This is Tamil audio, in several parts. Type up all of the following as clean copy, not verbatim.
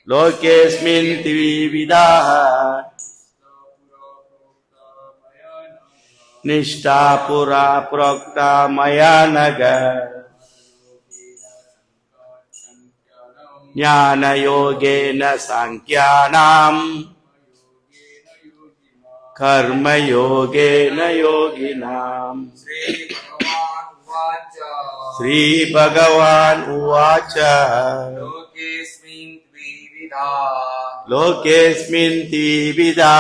लोकेऽस्मिन् द्विविधाः निष्ठा पुरा प्रोक्ता मया नघ ज्ञानयोगेन सांख्यानाम् कर्मयोगेन योगिनाम्। श्री भगवान् उवाच लोकेऽस्मिन् द्विविधा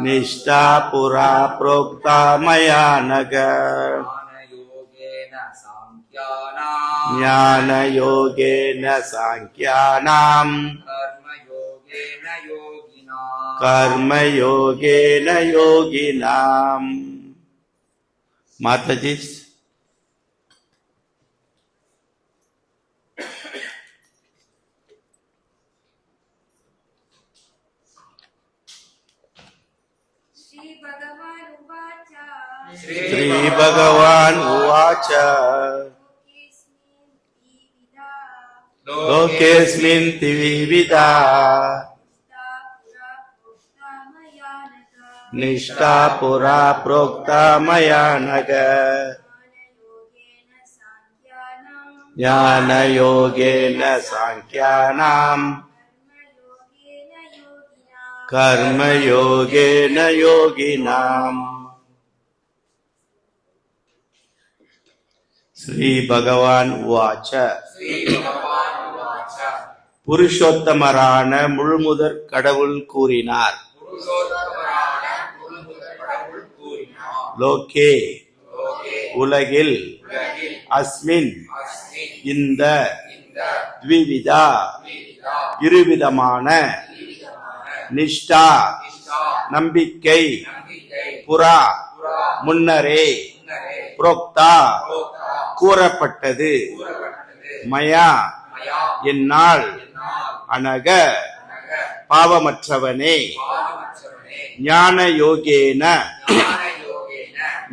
निष्ठा पुरा प्रोक्ता मया नघ ज्ञानयोगेन सांख्यानाम् कर्मयोगेन योगिनाम्। माताजी श्री भगवान् उवाच लोकेऽस्मिन् द्विविधा निष्ठा पुरा प्रोक्ता मया नघ ज्ञानयोगेन सांख्यानाम् कर्मयोगेन योगिनाम्। श्री भगवान् उवाच புருஷோத்தமரான முழுமுதற் கடவுள் கூறினார். லோகே உலகில் அஸ்மின் இந்த த்விவிதா இருவிதமான நிஷ்டா நம்பிக்கை புரா முன்னரே புரோக்தா கூறப்பட்டது மயா என்னால் அனக பாவமற்றவனே ஞான யோகேன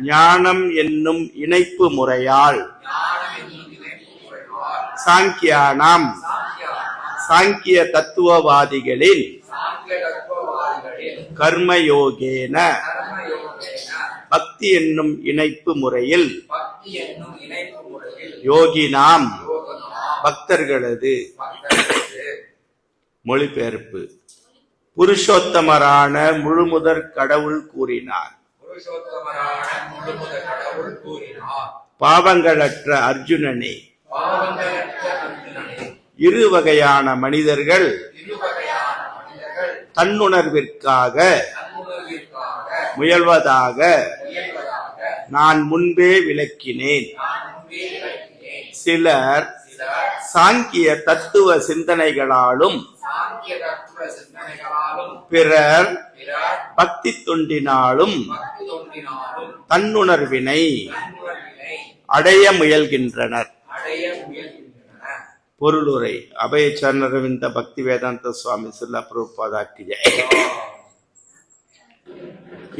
ஞானம் என்னும் இணைப்பு முறையால் சாங்கியானாம் சாங்கிய தத்துவவாதிகளின் கர்மயோகேன பக்தி என்னும் இணைப்பு முறையில் யோகினாம் பக்தர்களது. மொழிபெயர்ப்பு. புருஷோத்தமரான முழுமுதற் கடவுள் கூறினார். பாவங்களற்ற அர்ஜுனனே, இரு வகையான மனிதர்கள் தன்னுணர்விற்காக முயல்வதாக நான் முன்பே விளக்கினேன். சிலர் சாங்கிய தத்துவ சிந்தனைகளாலும் பிறர் பக்தி தொண்டினாலும் தன்னுணர்வினை அடைய முயல்கின்றனர். பொருளுரை. அபயச்சரணரவிந்த பக்தி வேதாந்த சுவாமி சில்லா பிரபுபாதாக்கு ஜெய்.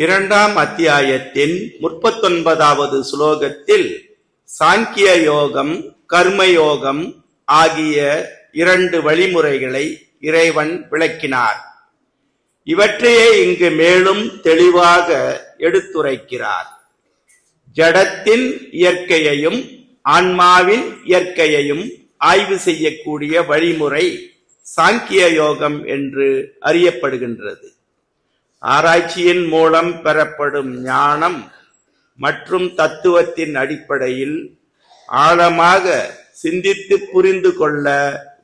2ஆம் அத்தியாயத்தின் 39வது ஸ்லோகத்தில் சாங்கிய யோகம் கர்மயோகம் ஆகிய 2 வழிமுறைகளை இறைவன் விளக்கினார். இவற்றையே இங்கு மேலும் தெளிவாக எடுத்துரைக்கிறார். ஜடத்தின் இயற்கையையும் ஆன்மாவின் இயற்கையையும் ஆய்வு செய்யக்கூடிய வழிமுறை சாங்கிய யோகம் என்று அறியப்படுகின்றது. ஆராய்ச்சியின் மூலம் பெறப்படும் ஞானம் மற்றும் தத்துவத்தின் அடிப்படையில் ஆழமாக சிந்தித்து புரிந்து கொள்ள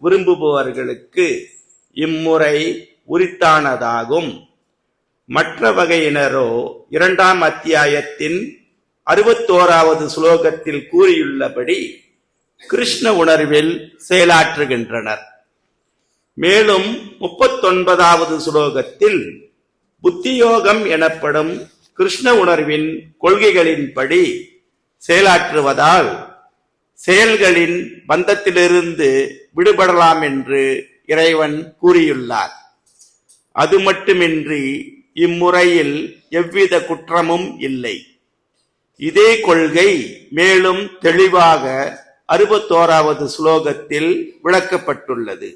விரும்புபவர்களுக்கு இம்முறை உரித்தானதாகும். மற்ற வகையினரோ 2ஆம் அத்தியாயத்தின் 61வது ஸ்லோகத்தில் கூறியுள்ளபடி கிருஷ்ண உணர்வில் செயலாற்றுகின்றனர். மேலும் 39வது ஸ்லோகத்தில் புத்தியோகம் எனப்படும் கிருஷ்ண உணர்வின் கொள்கைகளின்படி செயலாற்றுவதால் செயல்களின் பந்தத்திலிருந்து விடுபடலாம் என்று இறைவன் கூறியுள்ளார். அது மட்டுமின்றி இம்முறையில் எவ்வித குற்றமும் இல்லை. இதே கொள்கை மேலும் தெளிவாக 61வது ஸ்லோகத்தில் விளக்கப்பட்டுள்ளது.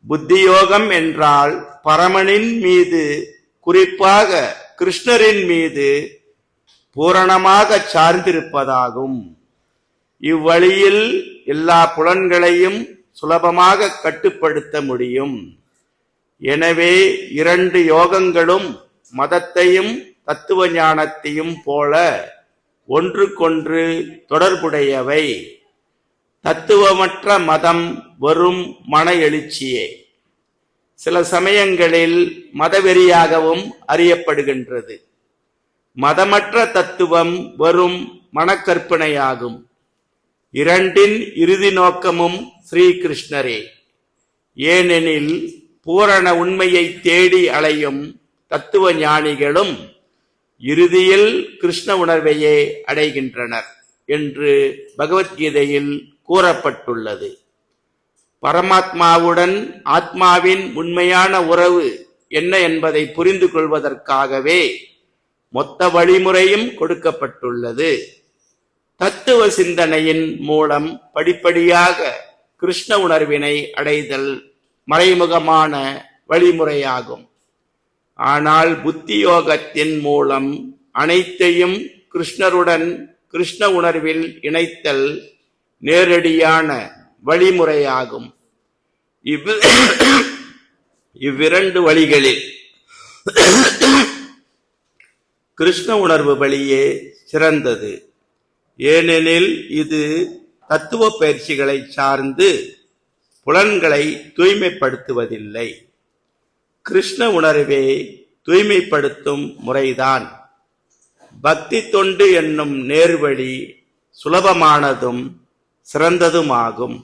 புத்தியோகம் என்றால் பரமனின் மீது, குறிப்பாக கிருஷ்ணரின் மீது பூரணமாக சார்ந்திருப்பதாகும். இவ்வழியில் எல்லா புலன்களையும் சுலபமாக கட்டுப்படுத்த முடியும். எனவே 2 யோகங்களும் மதத்தையும் தத்துவ ஞானத்தையும் போல ஒன்றுக்கொன்று தொடர்புடையவை. தத்துவமற்ற மதம் வெறும் மன எழுச்சியே, சில சமயங்களில் மதவெறியாகவும் அறியப்படுகின்றது. மதமற்ற தத்துவம் வெறும் மனக்கற்பனையாகும். இரண்டின் இறுதி நோக்கமும் ஸ்ரீகிருஷ்ணரே. ஏனெனில் பூரண உண்மையை தேடி அலையும் தத்துவ ஞானிகளும் இறுதியில் கிருஷ்ண உணர்வையே அடைகின்றனர் என்று பகவத்கீதையில் கூறப்பட்டுள்ளது. பரமாத்மாவுடன் ஆத்மாவின் உண்மையான உறவு என்ன என்பதை புரிந்து கொள்வதற்காகவே மொத்த வழிமுறையும் கொடுக்கப்பட்டுள்ளது. தத்துவ சிந்தனையின் மூலம் படிப்படியாக கிருஷ்ண உணர்வினை அடைதல் மறைமுகமான வழிமுறையாகும். ஆனால் புத்தி யோகத்தின் மூலம் அனைத்தையும் கிருஷ்ணருடன் கிருஷ்ண உணர்வில் இணைத்தல் நேரடியான வழிமுறையாகும். இவ்விரண்டு வழிகளில் கிருஷ்ண உணர்வு வழியே சிறந்தது. ஏனெனில் இது தத்துவ பயிற்சிகளை சார்ந்து புலன்களை தூய்மைப்படுத்துவதில்லை. கிருஷ்ண உணர்வே தூய்மைப்படுத்தும் முறைதான். பக்தி தொண்டு என்னும் நேர்வழி சுலபமானதும் சிறந்ததுமாகும்.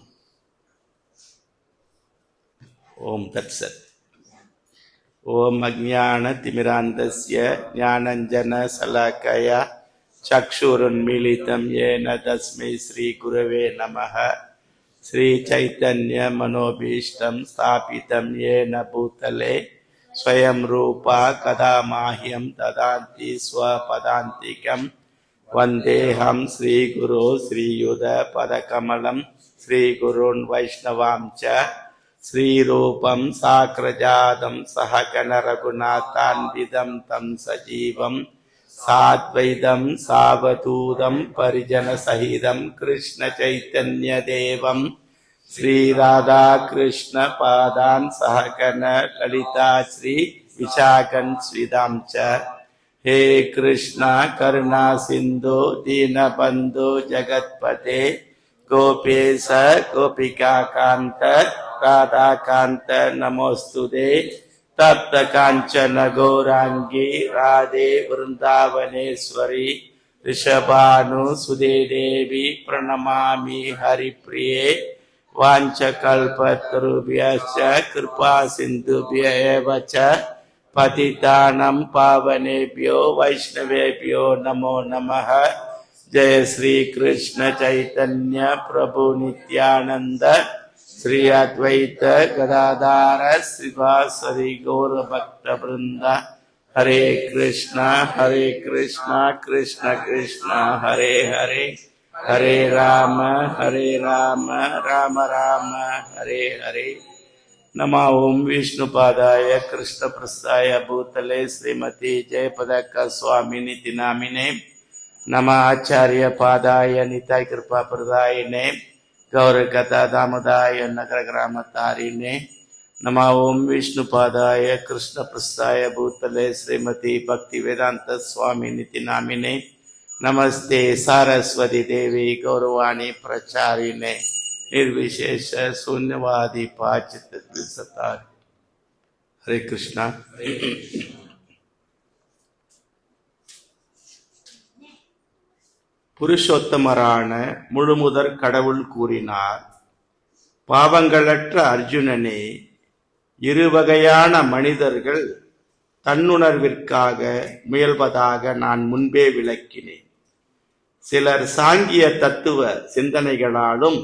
ஓம் தத்சத். ஓம் அஜ்ஞான திமிராந்தஸ்ய ஞானஞ்சன சலாக்கயா சக்ஷுருன்மிலிதம் ஏன தஸ்மை ஸ்ரீ குரவே நமः. ஸ்ரீ சைத்தன்ய மனோபீஷ்டம் ஸ்தாபிதம் ஏன பூதலே ஸ்வயம் ரூபா கதா மாஹ்யம் ததாந்தி ஸ்வபதாந்திகம். வந்தேஹம் ஸ்ரீ குரு ஸ்ரீயுத பதகமலம் ஸ்ரீ குருன் வைஷ்ணவாம் ச ஸ்ரீரூபம் சாக்ரஜாதம் சஹகண ரகுநாதான்விதம் தம் சஜீவம் சாத்வைதம் சாவதூதம் பரிஜன சகிதம் கிருஷ்ண சைத்தன்ய தேவம் ஸ்ரீ ராதா கிருஷ்ண பாதான் சஹகண லலிதா ஸ்ரீ விசாகன் ஸ்விதாம் ச. ஹே கிருஷ்ணா கருணா சிந்து தீனபந்து ஜகத்பதே கோபேச கோபிகா காந்த ராதா காந்த நமோஸ்துதே. தப்த காஞ்சன கௌராங்கி ராதே விருந்தாவனேஸ்வரி ரிஷபானு சுதே தேவி பிரணமாமி ஹரிப்ரியே. வாஞ்ச கல்பத்ருப்யஸ்ச கிருபா சிந்துப்ய ஏவ ச பதிதானம் பாவனேபியோ வைஷ்ணவேபியோ நமோ நமः. ஜெய ஸ்ரீ கிருஷ்ண சைத்தன்ய பிரபு நித்யானந்த ஸ்ரீ அத்வைத கதாதார ஸ்ரீவாசரி கௌர பக்த பிருந்த. ஹரே கிருஷ்ணா கிருஷ்ண கிருஷ்ண ஹரே ஹரே, ஹரே ராம ராம ராம ஹரே ஹரே. நம ஓம் விஷ்ணுபாதாய கிருஷ்ண பிரஸ்தாய பூதலே ஸ்ரீமதி ஜெயபதக்க சுவாமினிதி நாமினே. நம ஆச்சாரிய பாதாய நிதாய் கிருபா பிரதாயினே கௌர கதா தாமதாய நகர கிராமத்தாரினே. நம ஓம் விஷ்ணுபாதாய கிருஷ்ண பிரஸ்தாய பூதலே ஸ்ரீமதி பக்தி வேதாந்த சுவாமினிதி நாமினே. நமஸ்தே சாரஸ்வதி தேவி கௌரவாணி பிரச்சாரிணே निर्विशेष शून्यवादी पाचित सतार. हरे कृष्णा. புருஷோத்தமரான முழுமுதற் கடவுள் கூறினார், பாவங்களற்ற அர்ஜுனனே, இருவகையான மனிதர்கள் தன்னுணர்விற்காக முயல்வதாக நான் முன்பே விளக்கினேன். சிலர் சாங்கிய தத்துவ சிந்தனைகளாலும்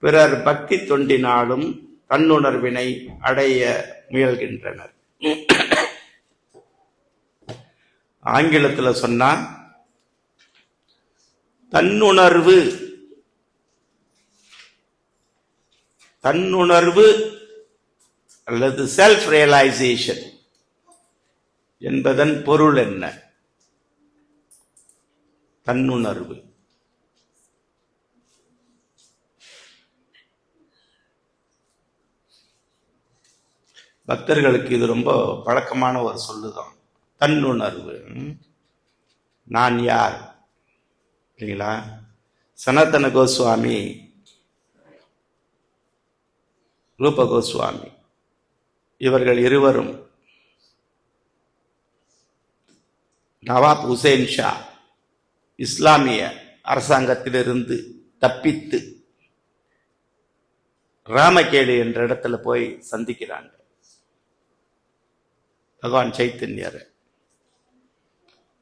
பிறர் பக்தி தொண்டினாலும் தன்னுணர்வினை அடைய முயல்கின்றனர். ஆங்கிலத்தில் சொன்னா, தன்னுணர்வு தன்னுணர்வு அல்லது செல்ஃப் ரியலைசேஷன் என்பதன் பொருள் என்ன? தன்னுணர்வு. பக்தர்களுக்கு இது ரொம்ப பழக்கமான ஒரு சொல்லுதான், தன்னுணர்வு. நான் யார் இல்லைங்களா? சனாதன கோஸ்வாமி, ரூப கோஸ்வாமி இவர்கள் இருவரும் நவாப் ஹுசேன் ஷா இஸ்லாமிய அரசாங்கத்திலிருந்து தப்பித்து ராமகேடு என்ற இடத்துல போய் சந்திக்கிறாங்க பகவான் சைத்தன்யர்.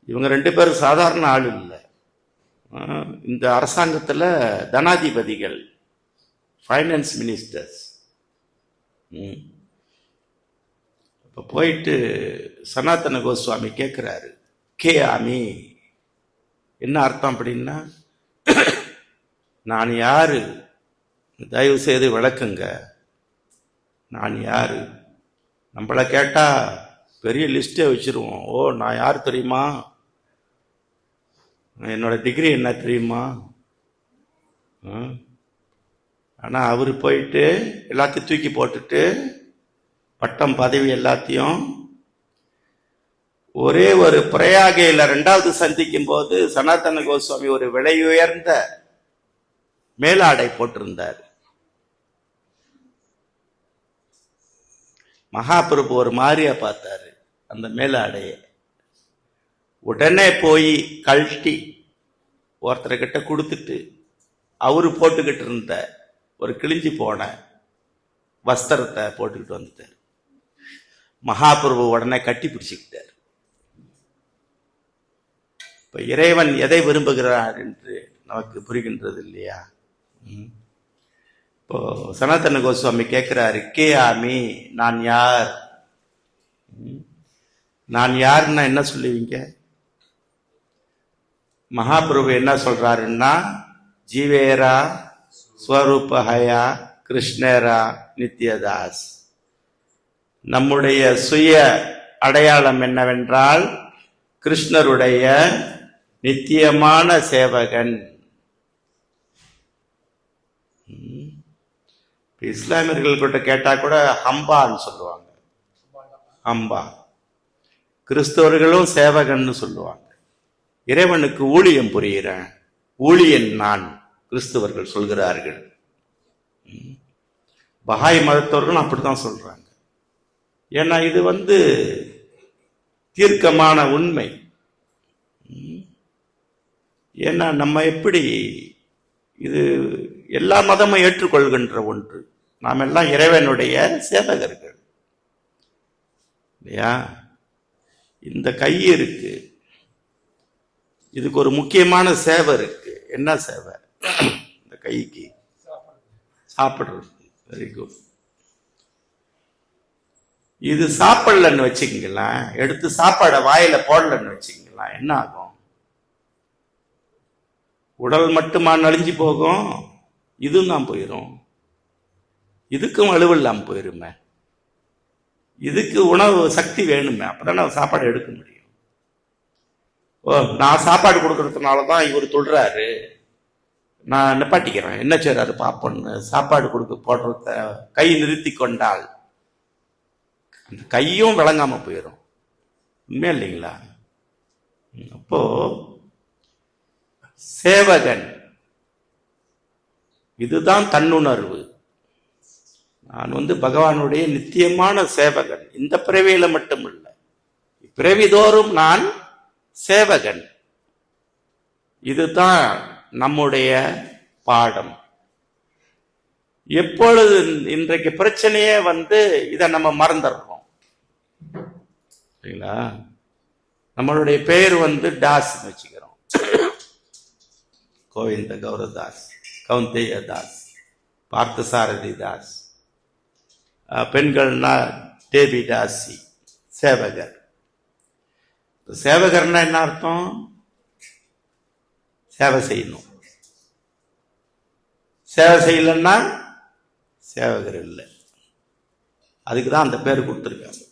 இவங்க ரெண்டு பேரும் சாதாரண ஆள் இல்லை. இந்த அரசாங்கத்தில் தனாதிபதிகள், ஃபைனான்ஸ் மினிஸ்டர்ஸ். இப்போ போயிட்டு சனாதன கோஸ்வாமி கேட்குறாரு, கே ஆமி என்ன அர்த்தம் அப்படின்னா, நான் யாரு, தயவு செய்து விளக்குங்க, நான் யாரு. நம்மளை கேட்டா பெரிய லிஸ்டே வச்சிருவோம். ஓ, நான் யார் தெரியுமா, என்னோட டிகிரி என்ன தெரியுமா. ஆனா அவரு போயிட்டு எல்லாத்தையும் தூக்கி போட்டுட்டு பட்டம் பதவி எல்லாத்தையும் ஒரே ஒரு பிரயாகையில 2வது சந்திக்கும் போது சனாதன கோஸ்வாமி ஒரு விலை உயர்ந்த மேலாடை போட்டிருந்தார். மகாபிரபு ஒரு மாதிரியா பார்த்தாரு அந்த மேலாடைய. உடனே போய் கழட்டி ஒருத்தர்கிட்ட கொடுத்துட்டு அவரு போட்டுக்கிட்டு இருந்த ஒரு கிழிஞ்சி போன வஸ்திரத்தை போட்டுக்கிட்டு வந்துட்டார். மகாபிரபு உடனே கட்டி பிடிச்சுக்கிட்டார். இப்ப இறைவன் எதை விரும்புகிறார் என்று நமக்கு புரிகின்றது இல்லையா? இப்போ சனாதன கோஸ்வாமி கேட்கிறாரு, கே ஆமி, நான் யார்? நான் யாருன்னா என்ன சொல்லுவீங்க? மகாபிரபு என்ன சொல்றாருன்னா, ஜீவேரா ஸ்வரூபஹயா கிருஷ்ணரா நித்யதாஸ். நம்முடைய சுய அடையாளம் என்னவென்றால் கிருஷ்ணருடைய நித்தியமான சேவகன். இஸ்லாமியர்கள் கிட்ட கேட்டா கூட ஹம்பான்னு சொல்லுவாங்க. ஹம்பா. கிறிஸ்தவர்களும் சேவகன்னு சொல்லுவாங்க. இறைவனுக்கு ஊழியம் புரிகிறேன், ஊழியன் நான், கிறிஸ்தவர்கள் சொல்கிறார்கள். பஹாய் மதத்தவர்களும் அப்படித்தான் சொல்றாங்க. ஏன்னா இது தீர்க்கமான உண்மை. ஏன்னா நம்ம எப்படி, இது எல்லா மதமும் ஏற்றுக்கொள்கின்ற ஒன்று. நாம் எல்லாம் இறைவனுடைய சேவகர்கள் இல்லையா? இந்த கை இருக்கு, இதுக்கு ஒரு முக்கியமான சேவை இருக்கு. என்ன சேவை? இந்த கைக்கு சாப்பிடுறது. Very good. இது சாப்பிடலன்னு வச்சுக்கலாம், எடுத்து சாப்பாடை வாயில போடலன்னு வச்சுக்கலாம், என்ன ஆகும்? உடல் மட்டுமா நலிஞ்சு போகும்? இதுவும் தான் போயிடும். இதுக்கும் அலுவல்லாம் போயிருமே. இதுக்கு உணவு சக்தி வேணுமே, அப்பதான் நான் சாப்பாடு எடுக்க முடியும். ஓ, நான் சாப்பாடு கொடுக்கறதுனாலதான் இவர் சொல்றாரு, நான் நிப்பாட்டிக்கிறேன், என்ன செய்யறாரு பாப்போன்னு சாப்பாடு போடுறத கை நிறுத்தி கொண்டால் அந்த கையும் விளங்காம போயிடும். உண்மையா இல்லைங்களா? அப்போ சேவகன், இதுதான் தன்னுணர்வு. நான் பகவானுடைய நித்தியமான சேவகன். இந்த பிறவியில மட்டும் இல்லை, பிறவிதோறும் நான் சேவகன். இதுதான் நம்முடைய பாடம். எப்பொழுது இன்றைக்கு பிரச்சனையே இதை நம்ம மறந்துடுறோம் சரிங்களா? நம்மளுடைய பெயர் டாஸ் வச்சுக்கிறோம். கோவிந்த கௌரதாஸ், கௌந்தேய தாஸ், பார்த்தசாரதி தாஸ். பெண்கள்னா தேவி தாசி, சேவகர். சேவகர்னா என்ன அர்த்தம்? சேவை செய்யணும். சேவை செய்யலன்னா சேவகர் இல்லை. அதுக்கு தான் அந்த பேர் கொடுத்துருக்காங்க.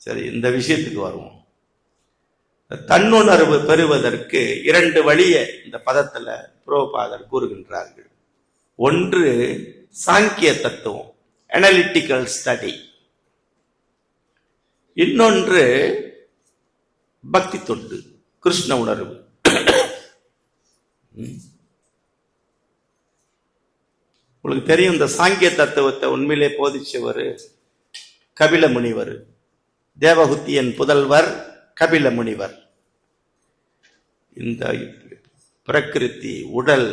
சரி, இந்த விஷயத்துக்கு வருவோம். தன்னுணர்வு பெறுவதற்கு 2 வழியை இந்த பதத்துல புரோபாதர் கூறுகின்றார்கள். ஒன்று சாங்கிய தத்துவம், அனலிட்டிக்கல் ஸ்டடி. இன்னொன்று பக்தி தொண்டு, கிருஷ்ண உணர்வு. உங்களுக்கு தெரியும், இந்த சாங்கிய தத்துவத்தை உண்மையிலே போதிச்சவர் கபில முனிவர். தேவகுத்தியின் புதல்வர் கபில முனிவர். இந்த பிரகிருதி, உடல்,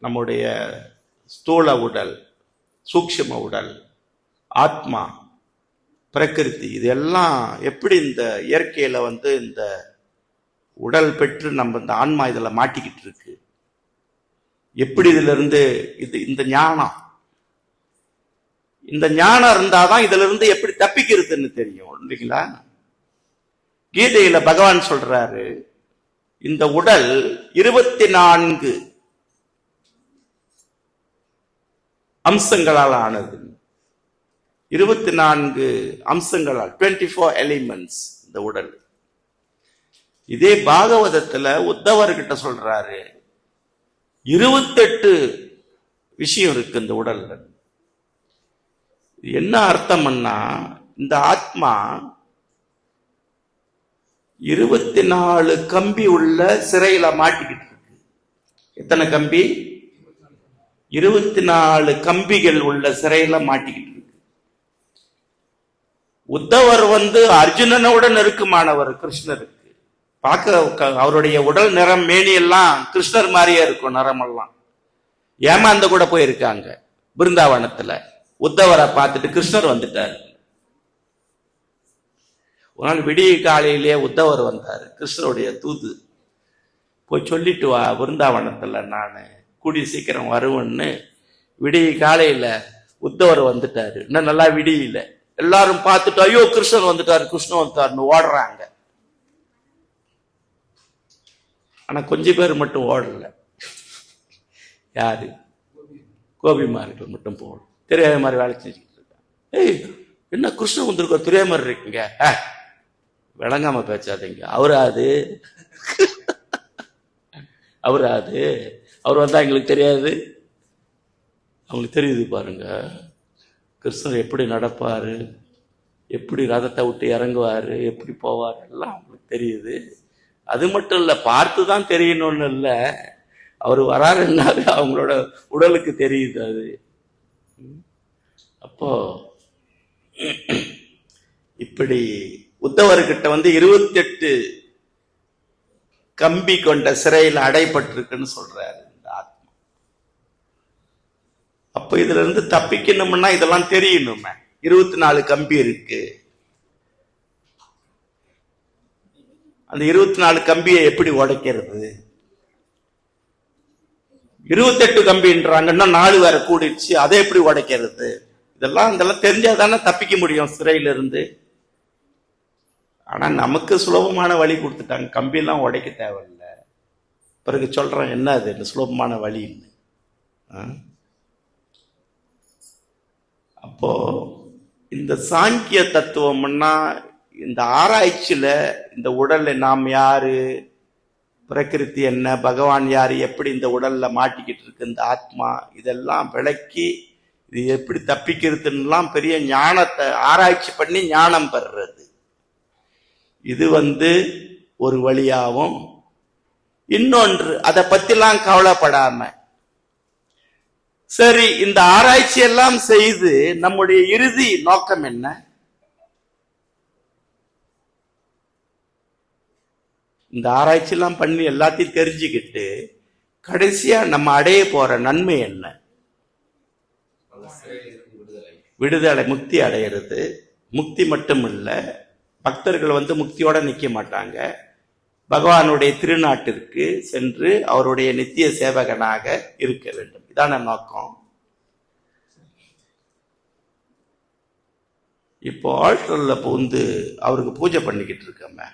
நம்முடைய ஸ்தூல உடல், சூக்ஷ்ம உடல், ஆத்மா, பிரகிருதி, இதெல்லாம் எப்படி இந்த இயற்கையில இந்த உடல் பெற்று நம்ம இந்த ஆன்மா இதுல மாட்டிக்கிட்டு இருக்கு, எப்படி இதுல இருந்து இந்த ஞானம், இந்த ஞானம் இருந்தாதான் இதுல இருந்து எப்படி தப்பிக்கிறதுன்னு தெரியும் இல்லைங்களா? கீதையில பகவான் சொல்றாரு, இந்த உடல் 24 அம்சங்களால் ஆனது. 24 அம்சங்களால், 24 எலிமெண்ட்ஸ் இந்த உடல். இதே பாகவதத்துல உத்தவர்கிட்ட சொல்றாரு, 28 விஷயம் இருக்கு இந்த உடல்ல. என்ன அர்த்தம்னா, இந்த ஆத்மா 24 கம்பி உள்ள சிறையில மாட்டிக்கிட்டு இருக்கு. எத்தனை கம்பி? 24 கம்பிகள் உள்ள சிறையில மாட்டிக்கிட்டு இருக்கு. உத்தவர் அர்ஜுனனோட நெருக்கமானவர் கிருஷ்ணருக்கு. பார்க்க அவருடைய உடல் நிறம், மேனி எல்லாம் கிருஷ்ணர் மாதிரியே இருக்கும், நிறமெல்லாம். ஏமாந்த கூட போயிருக்காங்க பிருந்தாவனத்துல. உத்தவரை பார்த்துட்டு கிருஷ்ணர் வந்துட்டார். ஒரு நாள் விடிய காலையிலேயே உத்தவர் வந்தார், கிருஷ்ணருடைய தூது. போய் சொல்லிட்டு வா பிருந்தாவனத்துல, நான் கூடி சீக்கிரம் வருவேன்னு. விடிய காலையில உத்தவர் வந்துட்டாரு. இன்னும் நல்லா விடியல. எல்லாரும் பார்த்துட்டு, ஐயோ கிருஷ்ணன் வந்துட்டாரு, கிருஷ்ணன் வந்துட்டாருன்னு ஓடுறாங்க. ஆனா கொஞ்சம் பேர் மட்டும் ஓடல. யாரு? கோபிமார்கள் மட்டும் போகணும். தெரியாத மாதிரி வேலை செஞ்சுக்கிட்டு இருக்காங்க. ஏய், என்ன கிருஷ்ணன் வந்திருக்கோ, தெரியாத மாதிரி இருக்கீங்க, விளங்காம பேச்சாதீங்க. அவராது அவர் வந்தா எங்களுக்கு தெரியாது. அவங்களுக்கு தெரியுது பாருங்க, கிருஷ்ணர் எப்படி நடப்பாரு, எப்படி ரதத்தை விட்டு இறங்குவாரு, எப்படி போவார், எல்லாம் அவங்களுக்கு தெரியுது. அது மட்டும் இல்ல, பார்த்துதான் தெரியணும்னு இல்ல, அவர் வராருன்னாவே அவங்களோட உடலுக்கு தெரியுது அது. அப்போ இப்படி உத்தவர்கிட்ட 28 கம்பி கொண்ட சிறையில் அடைப்பட்டிருக்குன்னு சொல்றாரு இந்த ஆத்மா. அப்ப இதுல இருந்து தப்பிக்கணும்னா இதெல்லாம் தெரியணுமே. 24 கம்பி இருக்கு. அந்த 24 கம்பியை எப்படி உடைக்கிறது? 28 கம்பின்றாங்கன்னா 4 வேற கூடிடுச்சு, அதை எப்படி உடைக்கிறது? இதெல்லாம் தெரிஞ்சாதானே தப்பிக்க முடியும் சிறையில இருந்து. ஆனா நமக்கு சுலபமான வழி கொடுத்துட்டாங்க, கம்பியெல்லாம் உடைக்க தேவையில்லை. பிறகு சொல்றேன் என்ன அது சுலபமான வழின்னு. அப்போ இந்த சாங்கிய தத்துவம்னா, இந்த ஆராய்ச்சியில இந்த உடல்ல நாம் யாரு, பிரகிருதி என்ன, பகவான் யாரு, எப்படி இந்த உடல்ல மாட்டிக்கிட்டு இருக்கு இந்த ஆத்மா, இதெல்லாம் விளக்கி இது எப்படி தப்பிக்கிறதுலாம் பெரிய ஞானத்தை ஆராய்ச்சி பண்ணி ஞானம் பெறுறது. இது ஒரு வழியாகவும், இன்னொன்று அதை பத்திலாம் கவலைப்படாம, சரி இந்த ஆராய்ச்சி எல்லாம் செய்து நம்முடைய இறுதி நோக்கம் என்ன? இந்த ஆராய்ச்சி எல்லாம் பண்ணி எல்லாத்தையும் தெரிஞ்சுக்கிட்டு கடைசியா நம்ம அடைய போற நன்மை என்ன? விடுதலை, முக்தி அடையிறது. முக்தி மட்டும் இல்ல, பக்தர்கள் முக்தியோட நிக்க மாட்டாங்க. பகவானுடைய திருநாட்டிற்கு சென்று அவருடைய நித்திய சேவகனாக இருக்க வேண்டும். இதான நோக்கம். இப்போ ஆல்டர்ல அவருக்கு பூஜை பண்ணிக்கிட்டு இருக்கோமே,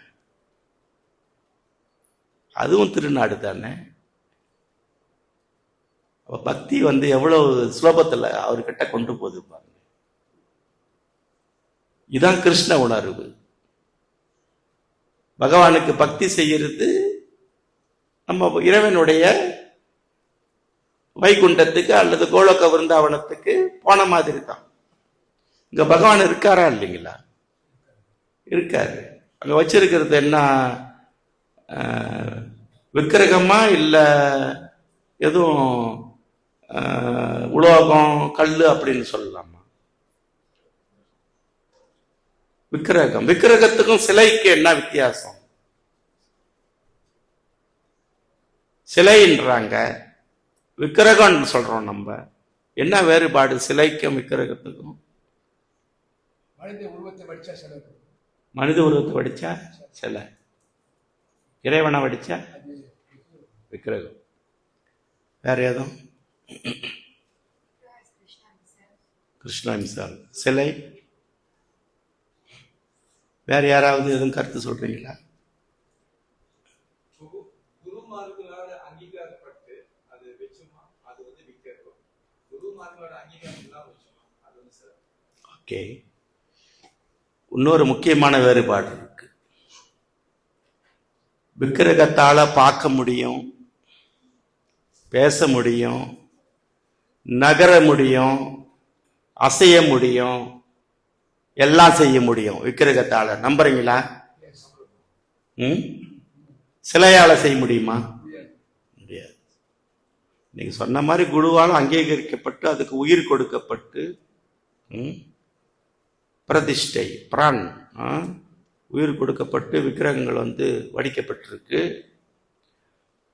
அதுவும் திருநாடு தானே. பக்தி வந்து எவ்வளவு சுலபத்துல அவர்கிட்ட கொண்டு போகுது பாருங்க. இதான் கிருஷ்ண உணர்வு. பகவானுக்கு பக்தி செய்யறது நம்ம இறைவனுடைய வைகுண்டத்துக்கு அல்லது கோலோக விருந்தாவனத்துக்கு போன மாதிரி தான். இங்க பகவான் இருக்காரா இல்லைங்களா? இருக்காரு. அங்க வச்சிருக்கிறது என்ன? விக்கிரகமா இல்ல எதுவும் உலோகம் கல்லு அப்படின்னு சொல்லலாமா? விக்கிரகம். விக்கிரகத்துக்கும் சிலைக்கு என்ன வித்தியாசம்? சிலைன்றாங்க, விக்கிரகம் சொல்றோம் நம்ம. என்ன வேறுபாடு சிலைக்கும் விக்கிரகத்துக்கும்? மனித உருவத்தை வடிச்சா சிலை, இறைவனை வடிச்சா விக்கிரகம். வேற எதுவும்? கிருஷ்ணா மிசால் சிலை. வேற யாராவது எதுவும் கருத்து சொல்றீங்களா? ஓகே. இன்னொரு முக்கியமான வேறுபாடு இருக்கு. விக்கிரகத்தால பார்க்க முடியும், பேச முடியும், நகர முடியும், அசைய முடியும், எல்லாம் செய்ய முடியும் விக்கிரகத்தால. நம்புறீங்களா? சிலையால செய்ய முடியுமா? முடியாது. நீங்க சொன்ன மாதிரி குருவால அங்கீகரிக்கப்பட்டு அதுக்கு உயிர் கொடுக்கப்பட்டு பிரதிஷ்டை பிரான் உயிர் கொடுக்கப்பட்டு விக்கிரகங்கள் வந்து வடிக்கப்பட்டிருக்கு.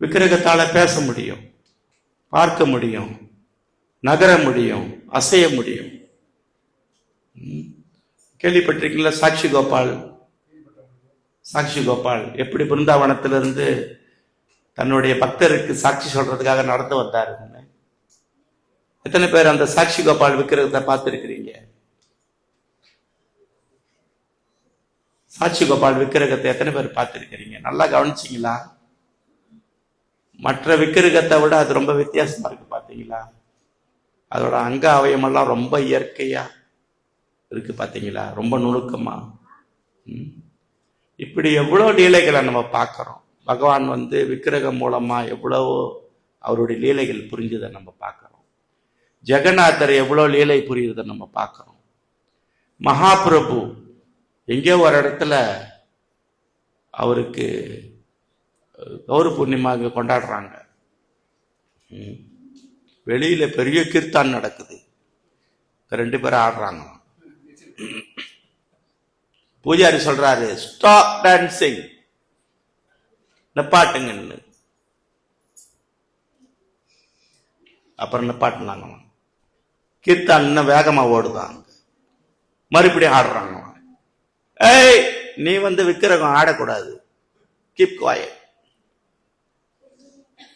விக்கிரகத்தால பேச முடியும், பார்க்க முடியும், நகர முடியும், அசைய முடியும். கேள்விப்பட்டிருக்கீங்களா? சாட்சி கோபால். சாட்சி கோபால் எப்படி பிருந்தாவனத்திலிருந்து தன்னுடைய பக்தருக்கு சாட்சி சொல்றதுக்காக நடந்து வந்தாரு. எத்தனை பேர் அந்த சாட்சி கோபால் விக்கிரகத்தை பார்த்திருக்கிறீங்க? சாட்சி கோபால் விக்கிரகத்தை எத்தனை பேர் பார்த்திருக்கிறீங்க? நல்லா கவனிச்சிங்களா? மற்ற விக்கிரகத்தை விட அது ரொம்ப வித்தியாசமா இருக்கு. பாத்தீங்களா? அதோட அங்க அவயமெல்லாம் ரொம்ப இயற்கையா இருக்கு. பாத்தீங்களா? ரொம்ப நுணுக்கமா. இப்படி எவ்வளவு லீலைகளை நம்ம பார்க்கிறோம். பகவான் வந்து விக்கிரகம் மூலமா எவ்வளவோ அவருடைய லீலைகள் புரிஞ்சதை நம்ம பார்க்கிறோம். ஜெகநாதர் எவ்வளவு லீலை புரியுறதை நம்ம பார்க்கிறோம். மகாபிரபு எங்கேயோ ஒரு இடத்துல அவருக்கு கௌரி பூர்ணிமா கொண்டாடுறாங்க. வெளியில பெரிய கீர்த்தான் நடக்குது. 2 பேரும் ஆடுறாங்க. பூஜாரி சொல்றாரு, ஸ்டாப் டான்சிங், நிப்பாட்டுங்கன்னு. அப்புறம் நிப்பாட்டினாங்க. கீர்த்தான் இன்னும் வேகமா ஓடுதாங்க. மறுபடியும் ஆடுறாங்க. ஏய், நீ வந்து விக்கிரகம் ஆடக்கூடாது, கீப் குவாயட்.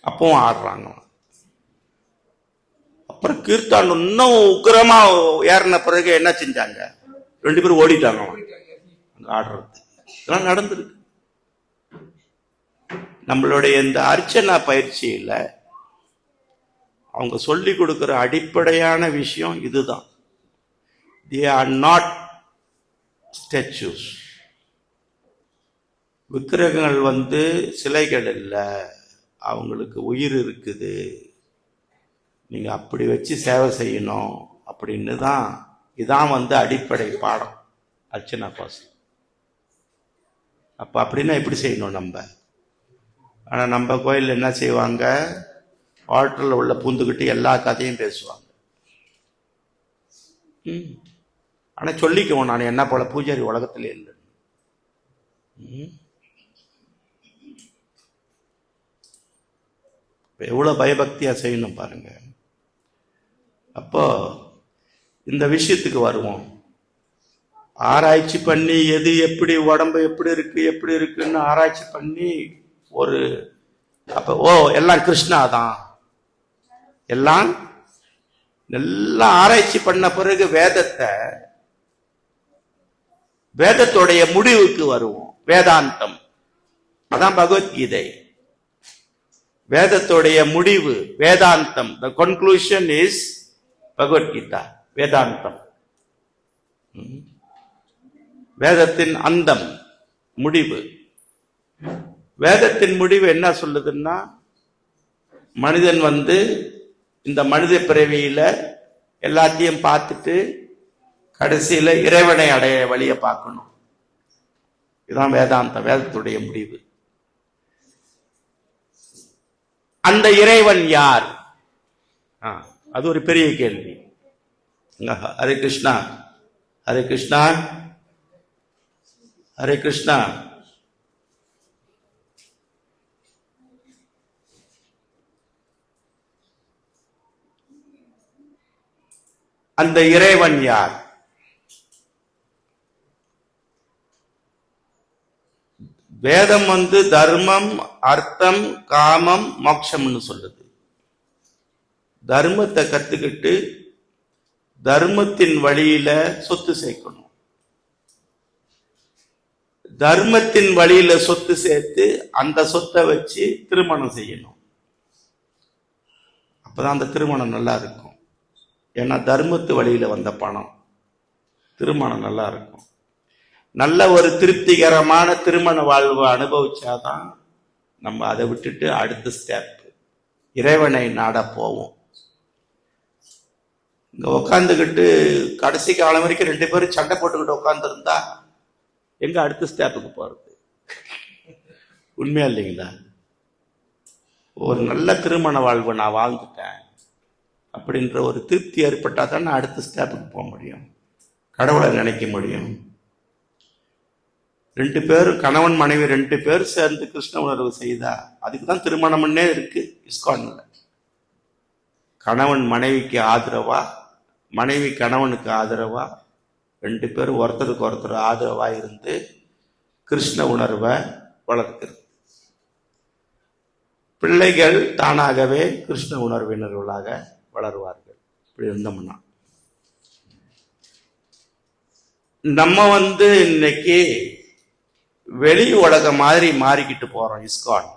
அப்பவும் ஆடுறாங்க. அப்புறம் கீர்த்தான் இன்னும் உக்கிரமா ஏறின பிறகு என்ன செஞ்சாங்க? 2 பேரும் ஓடிட்டாங்க. ஆடுறது இதெல்லாம் நடந்திருக்கு. நம்மளுடைய இந்த அர்ச்சனா பயிற்சியில அவங்க சொல்லி கொடுக்கிற அடிப்படையான விஷயம் இதுதான். They are not statues. விக்கிரகங்கள் வந்து சிலைகள் இல்லை, அவங்களுக்கு உயிர் இருக்குது. நீங்க அப்படி வச்சு சேவை செய்யணும் அப்படின்னு தான். இதான் வந்து அடிப்படை பாடம் அர்ச்சனா பாஸ். அப்ப அப்படின்னா எப்படி செய்யணும் நம்ம? ஆனா நம்ம கோயில் என்ன செய்வாங்க? ஆல்டர்ல உள்ள பூந்துக்கிட்டு எல்லா கதையும் பேசுவாங்க. ஆனா சொல்லிக்குவோம், நான் என்ன போல பூஜாரி உலகத்திலே இல்லை. எவ்வளவு பயபக்தியா செய்யணும் பாருங்க. அப்போ இந்த விஷயத்துக்கு வருவோம். ஆராய்ச்சி பண்ணி எது எப்படி உடம்பு எப்படி இருக்குன்னு ஆராய்ச்சி பண்ணி ஒரு அப்ப எல்லாம் கிருஷ்ணா தான். எல்லாம் ஆராய்ச்சி பண்ண பிறகு வேதத்தோடைய முடிவுக்கு வருவோம். வேதாந்தம் அதான் பகவத்கீதை. வேதத்துடைய முடிவு வேதாந்தம். The conclusion is பகவத்கீதா, வேதாந்தம். வேதத்தின் அந்தம், முடிவு. வேதத்தின் முடிவு என்ன சொல்லுதுன்னா, மனிதன் இந்த மனித பிறவியில எல்லாத்தையும் பார்த்துட்டு கடைசியில இறைவனை அடைய வழியை பார்க்கணும். இதுதான் வேதாந்தம், வேதத்துடைய முடிவு. அந்த இறைவன் யார்? அது ஒரு பெரிய கேள்வி. ஹரே கிருஷ்ணா, ஹரே கிருஷ்ணா, ஹரே கிருஷ்ணா. அந்த இறைவன் யார்? வேதம் தர்மம், அர்த்தம், காமம், மோட்சம்னு சொல்லுது. தர்மத்தை கத்துக்கிட்டு தர்மத்தின் வழியில சொத்து சேர்க்கணும். தர்மத்தின் வழியில சொத்து சேர்த்து அந்த சொத்தை வச்சு திருமணம் செய்யணும். அப்பதான் அந்த திருமணம் நல்லா இருக்கும். ஏன்னா தர்மத்து வழியில வந்த பணம், திருமணம் நல்லா இருக்கும். நல்ல ஒரு திருப்திகரமான திருமண வாழ்வு அனுபவிச்சாதான் நம்ம அதை விட்டுட்டு அடுத்த ஸ்டெப் இறைவனை நாட போவோம். இங்க உட்காந்துக்கிட்டு கடைசி காலம் வரைக்கும் 2 பேரும் சண்டை போட்டுக்கிட்டு உட்கார்ந்து இருந்தா எங்க அடுத்த ஸ்டெப்புக்கு போறது? உண்மையா இல்லைங்களா? ஒரு நல்ல திருமண வாழ்வு நான் வாழ்ந்துட்டேன் அப்படின்ற ஒரு திருப்தி ஏற்பட்டா தான் நான் அடுத்த ஸ்டெப்புக்கு போக முடியும், கடவுளை நினைக்க முடியும். 2 பேரும், கணவன் மனைவி 2 பேர் சேர்ந்து கிருஷ்ண உணர்வு செய்தா அதுக்குதான் திருமணம்னே இருக்கு இஸ்கான்ல. கணவன் மனைவிக்கு ஆதரவா, மனைவி கணவனுக்கு ஆதரவா, 2 பேரும் ஒருத்தருக்கு ஒருத்தர் ஆதரவா இருந்து கிருஷ்ண உணர்வை வளர்க்கிறது. பிள்ளைகள் தானாகவே கிருஷ்ண உணர்வினர்களாக வளருவார்கள். இப்படி இருந்தோம்னா நம்ம இன்னைக்கு வெளி உலகம் மாதிரி மாறிக்கிட்டு போறோம். இஸ்கான்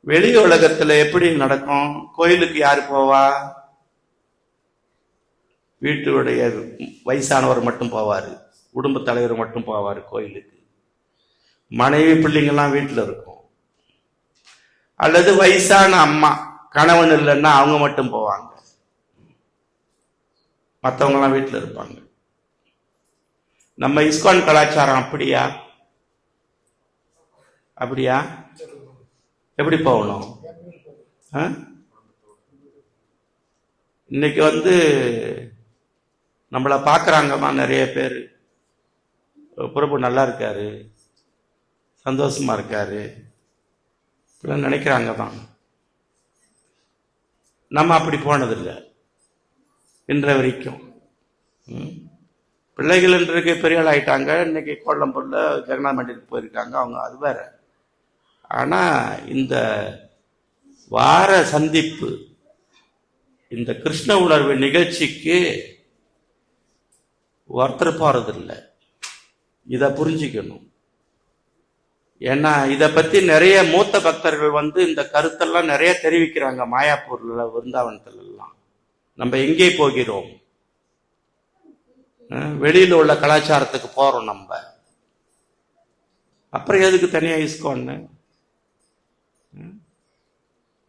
வெளி உலகத்துல எப்படி நடக்கும்? கோயிலுக்கு யாரு போவா? வீட்டுடைய வயசானவர் மட்டும் போவாரு, குடும்ப தலைவர் மட்டும் போவாரு கோயிலுக்கு. மனைவி பிள்ளைங்கெல்லாம் வீட்டுல இருக்கும். அல்லது வயசான அம்மா, கணவன் இல்லைன்னா அவங்க மட்டும் போவாங்க, மற்றவங்க எல்லாம் வீட்டுல இருப்பாங்க. நம்ம இஸ்கான் கலாச்சாரம் அப்படியா? அப்படியா? எப்படி போகணும்? இன்னைக்கு நம்மளை பார்க்குறாங்கம்மா நிறைய பேர். பிரபு நல்லா இருக்காரு, சந்தோஷமா இருக்காரு, இப்படிலாம் நினைக்கிறாங்க தான். நம்ம அப்படி போனதில்லை இன்ற வரைக்கும். பிள்ளைகள் இன்றைக்கு பெரிய ஆள் ஆயிட்டாங்க. இன்னைக்கு கோலம்பூர்ல ஜெகநாத் மண்டிக்கு போயிருக்காங்க, அவங்க அது வேற. ஆனா இந்த வார சந்திப்பு, இந்த கிருஷ்ண உணர்வு நிகழ்ச்சிக்கு ஒருத்தர் போறதில்லை. இதை புரிஞ்சுக்கணும். ஏன்னா இதை பத்தி நிறைய மூத்த பக்தர்கள் இந்த கருத்தெல்லாம் நிறைய தெரிவிக்கிறாங்க. மாயாப்பூர்ல, விருந்தாவனத்துல எல்லாம். நம்ம எங்கே போகிறோம்? வெளியில உள்ள கலாச்சாரத்துக்கு போறோம் நம்ம. அப்புறம் எதுக்கு தனியா இஸ்கான்னு?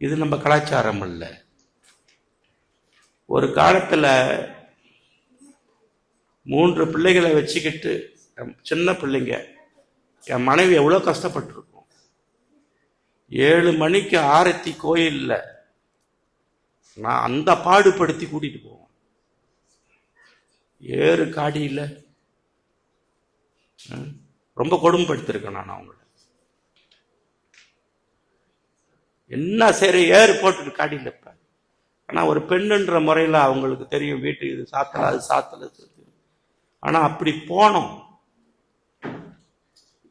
இது நம்ம கலாச்சாரம் இல்ல. ஒரு காலத்துல 3 பிள்ளைகளை வச்சுக்கிட்டு, சின்ன பிள்ளைங்க, என் மனைவி எவ்வளவு கஷ்டப்பட்டிருக்கும். 7 மணிக்கு ஆரத்தி கோயில்ல நான் அந்த பாடுபடுத்தி கூட்டிட்டு போவேன். ஏறு காடியில ரொம்ப கொடுமைப்படுத்திருக்கேன் நான் அவங்கள. என்ன சரி ஏறு போட்டுட்டு காடியில் இருப்பேன். ஆனா ஒரு பெண்ணுன்ற முறையில அவங்களுக்கு தெரியும், வீட்டுக்கு இது சாத்தல அது சாத்தல. ஆனா அப்படி போனோம்,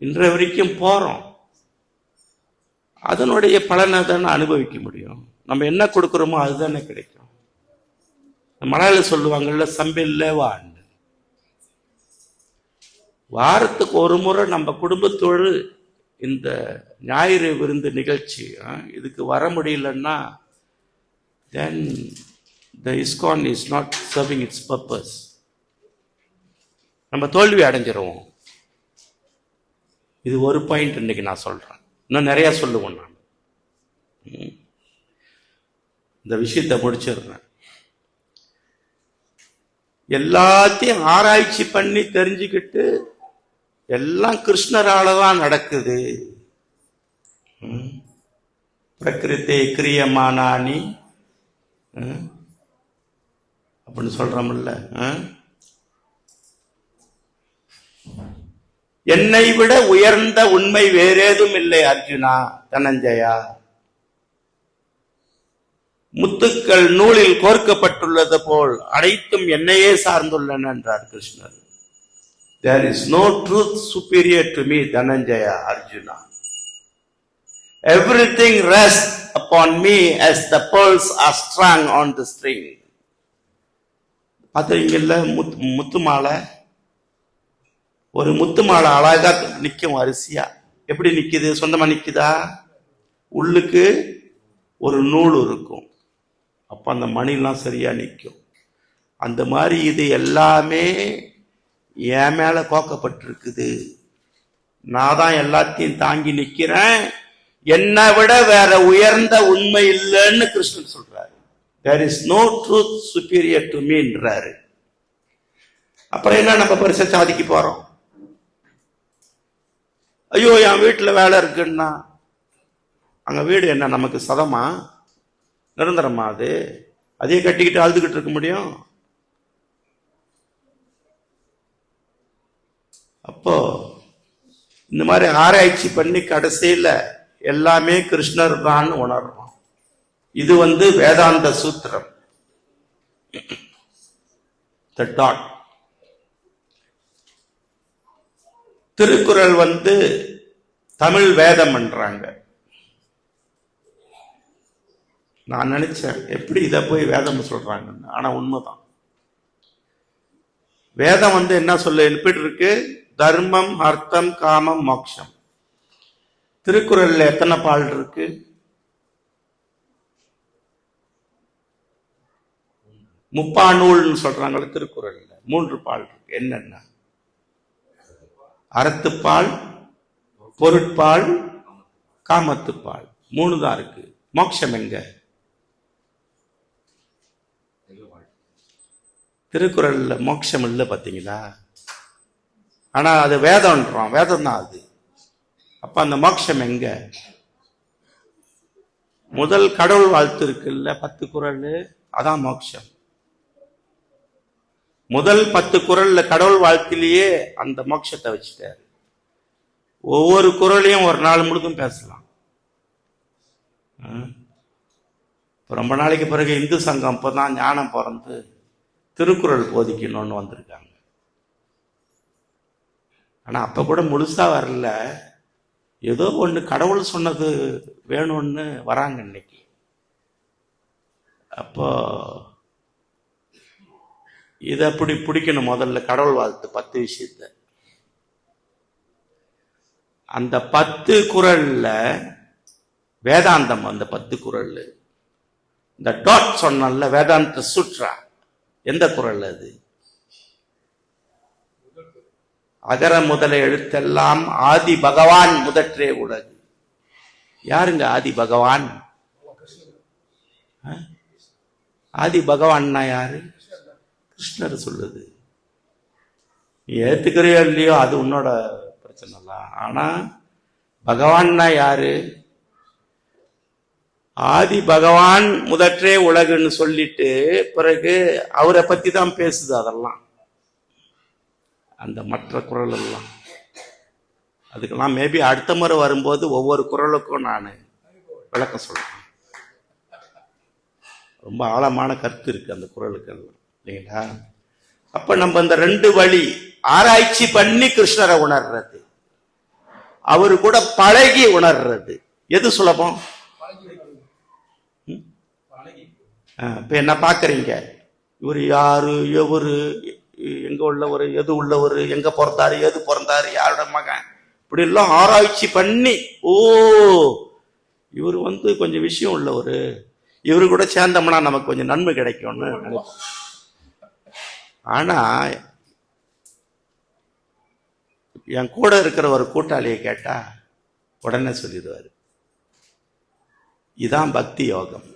இன்றைய வரைக்கும் போறோம். அதனுடைய பலனை தானே அனுபவிக்க முடியும். நம்ம என்ன கொடுக்கிறோமோ அதுதானே கிடைக்கும். மலையாள சொல்லுவாங்கல்ல, சம்பில்ல வாண்டு. வாரத்துக்கு ஒரு முறை நம்ம குடும்பத்தோடு இந்த ஞாயிறு விருந்து நிகழ்ச்சி இதுக்கு வர முடியலன்னா then the ISKCON is not serving its purpose. நம்ம தோல்வி அடைஞ்சிருவோம். இது ஒரு பாயிண்ட் இன்னைக்கு நான் சொல்றேன். இன்னும் நிறைய சொல்லுவேன் நான். இந்த விஷயத்தை முடிச்சிடுறேன். எல்லாத்தையும் ஆராய்ச்சி பண்ணி தெரிஞ்சுக்கிட்டு எல்லாம் கிருஷ்ணரால தான் நடக்குது. பிரகிருதி கிரியமானானி அப்படின்னு சொல்றோம்ல. என்னை விட உயர்ந்த உண்மை வேறேதும் இல்லை அர்ஜுனா தனஞ்சயா. முத்துக்கள் நூலில் கோர்க்கப்பட்டுள்ளது போல் அனைத்தும் என்னையே சார்ந்துள்ளன என்றார் கிருஷ்ணர். There is no truth superior to me, Dhananjaya, Arjuna. Everything rests upon me as the pearls are strung on the string. பார்த்தீங்கல்ல, முத்து மாலை, ஒரு முத்து மாலை அழகா நிற்கும் வரிசையா. எப்படி நிக்குது? சொந்தமா நிக்குதா? உள்ளுக்கு ஒரு நூல் இருக்கும். அப்ப அந்த மணிலாம் சரியா நிற்கும். அந்த மாதிரி இது எல்லாமே என் மேல கோக்கப்பட்டிருக்குது. நான் தான் எல்லாத்தையும் தாங்கி நிக்கிறேன். என்னை விட வேற உயர்ந்த உண்மை இல்லைன்னு கிருஷ்ணன் சொல்றாரு. There is no truth superior to meன்றாரு. அப்புறம் என்ன நம்ம பரிசை சாதிக்க போறோம்? ஐயோ என் வீட்டுல வேலை இருக்குன்னா, அங்க வீடு என்ன நமக்கு சதமா நிரந்தரமா? அது அதே கட்டிக்கிட்டு அழுதுகிட்டு இருக்க முடியும்? அப்போ இந்த மாதிரி ஆராய்ச்சி பண்ணி கடைசியில எல்லாமே கிருஷ்ணர் தான் உணர்றோம். இது வேதாந்த சூத்திரம். திருக்குறள் தமிழ் வேதம் என்றாங்க. நான் நினைச்சேன் எப்படி இதை போய் வேதம் சொல்றாங்கன்னு. ஆனா உண்மைதான். வேதம் என்ன சொல்ல எப்படி இருக்கு? தர்மம், அர்த்தம், காமம், மோட்சம். திருக்குறள்ல எத்தனை பால் இருக்கு? 30 நூல்னு சொல்றாங்களே திருக்குறள்ல. 3 பால் இருக்கு. என்னென்ன? அறத்துப்பால், பொருட்பால், காமத்துப்பால். 3 தான் இருக்கு. மோட்சம் எங்க? திருக்குறள்ல மோட்சம் இல்லை பாத்தீங்களா? ஆனா அது வேதம்ன்றோம். வேதம் தான் அது. அப்ப அந்த மோட்சம் எங்க? முதல் கடவுள் வாழ்த்து இருக்குல்ல, 10 குறள், அதான் மோட்சம். முதல் 10 குறள்ல கடவுள் வாழ்த்திலேயே அந்த மோட்சத்தை வச்சுட்டாரு. ஒவ்வொரு குறளையும் ஒரு நாள் முழுதும் பேசலாம். ரொம்ப நாளைக்கு பிறகு இந்து சங்கம் இப்பதான் ஞானம் பிறந்து திருக்குறள் போதிக்கணும்னு வந்திருக்காங்க. ஆனா அப்ப கூட முழுசா வரல. ஏதோ ஒண்ணு கடவுள் சொன்னது வேணும்னு வராங்க இன்னைக்கு. அப்போ இத அப்படி பிடிக்கணும். முதல்ல கடவுள் வாழ்த்து 10 விஷயத்த. அந்த 10 குறள்ல வேதாந்தம், அந்த 10 குறள். இந்த டாட் சொன்னல வேதாந்த சுற்றா, எந்த குறள் அது? அகர முதல எழுத்தெல்லாம் ஆதி பகவான் முதற்றே உலகு. யாருங்க ஆதி பகவான்? ஆதி பகவான்னா யாரு? கிருஷ்ணர் சொல்லுது. நீ ஏத்துக்கிறியோ இல்லையோ அது உன்னோட பிரச்சனை தான். ஆனா பகவான்னா யாரு? ஆதி பகவான் முதற்றே உலகுன்னு சொல்லிட்டு பிறகு அவரை பத்தி தான் பேசுது. அதெல்லாம் அந்த மற்ற குறள் எல்லாம். அதுக்கெல்லாம் மேபி அடுத்த முறை வரும்போது ஒவ்வொரு குறளுக்கும் நான் விளக்கம் சொல்றேன். ரொம்ப ஆழமான கருத்து இருக்கு அந்த குறளுக்கு எல்லாம், இல்லைங்களா? அப்ப நம்ம இந்த 2 வழி ஆராய்ச்சி பண்ணி கிருஷ்ணரை உணர்றது, அவரு கூட பழகி உணர்றது. எது சுலபம்? இப்ப என்ன பாக்குறீங்க? இவர் யாரு, எவரு, எங்க உள்ளவர், எது உள்ளவர், எங்க பிறந்தாரு, எது பிறந்தாரு, யாரோட மகன், இப்படி எல்லாம் ஆராய்ச்சி பண்ணி, ஓ இவர் கொஞ்சம் விஷயம் உள்ளவர், இவரு கூட சேர்ந்தோம்னா நமக்கு கொஞ்சம் நன்மை கிடைக்கும்னு நினைப்போம். ஆனா என் கூட இருக்கிற ஒரு கூட்டாளியை கேட்டா உடனே சொல்லிடுவாரு, இதான் பக்தி யோகம்.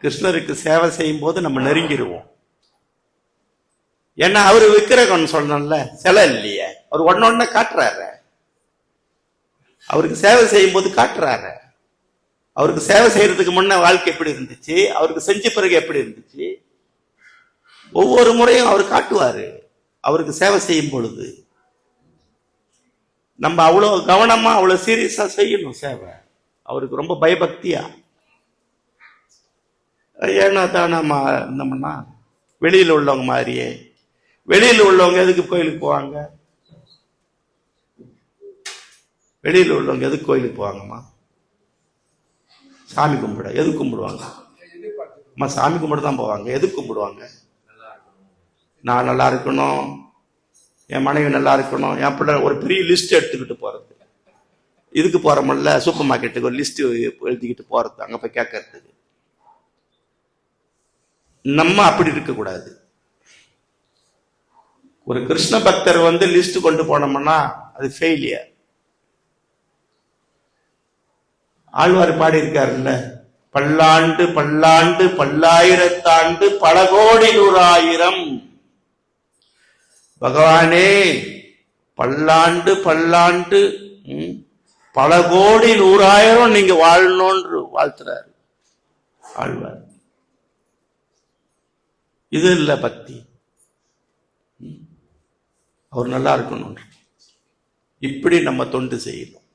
கிருஷ்ணருக்கு சேவை செய்யும் போது நம்ம நெருங்கிடுவோம். ஏன்னா அவரு விக்கிரகம் சொல்லணும்ல, சிலை இல்லையே, அவர் ஒன்னொன்ன காட்டுறாரு. அவருக்கு சேவை செய்யும் போது காட்டுறாரு. அவருக்கு சேவை செய்யறதுக்கு முன்ன வாழ்க்கை எப்படி இருந்துச்சு, அவருக்கு செஞ்ச பிறகு எப்படி இருந்துச்சு, ஒவ்வொரு முறையும் அவர் காட்டுவாரு. அவருக்கு சேவை செய்யும் பொழுது நம்ம அவ்வளவு கவனமா அவ்வளவு சீரியஸா செய்யணும் சேவை. அவருக்கு ரொம்ப பயபக்தியா. ஏன்னா தானமா இருந்தோம்னா வெளியில உள்ளவங்க மாதிரியே. வெளியில உள்ளவங்க எதுக்கு கோயிலுக்கு போவாங்க? வெளியில உள்ளவங்க எதுக்கு கோயிலுக்கு போவாங்கம்மா? சாமி கும்பிட. எதுக்கு கும்பிடுவாங்க? அம்மா சாமி கும்பிட தான் போவாங்க. எதுக்கு கும்பிடுவாங்க? நான் நல்லா இருக்கணும், என் மனைவி நல்லா இருக்கணும், என் பிள்ளை, ஒரு பெரிய லிஸ்ட் எடுத்துக்கிட்டு போறது. இதுக்கு போறோம்ல சூப்பர் மார்க்கெட்டுக்கு, ஒரு லிஸ்ட் எழுதிக்கிட்டு போறது, அங்க போய் கேட்கறதுக்கு. நம்ம அப்படி இருக்க கூடாது. ஒரு கிருஷ்ண பக்தர் லிஸ்ட் கொண்டு போனோம்னா அது ஃபெயிலியர். ஆழ்வார் பாடி இருக்காருல்ல, பல்லாண்டு பல்லாண்டு பல்லாயிரத்தாண்டு பல கோடி நூறாயிரம். பகவானே பல்லாண்டு பல்லாண்டு பல கோடி நூறாயிரம் நீங்க வாழணும்னு வாழ்த்துறாரு ஆழ்வார். இது இல்ல பக்தி. அவர் நல்லா இருக்கணும். இப்படி நம்ம தொண்டு செய்யணும்.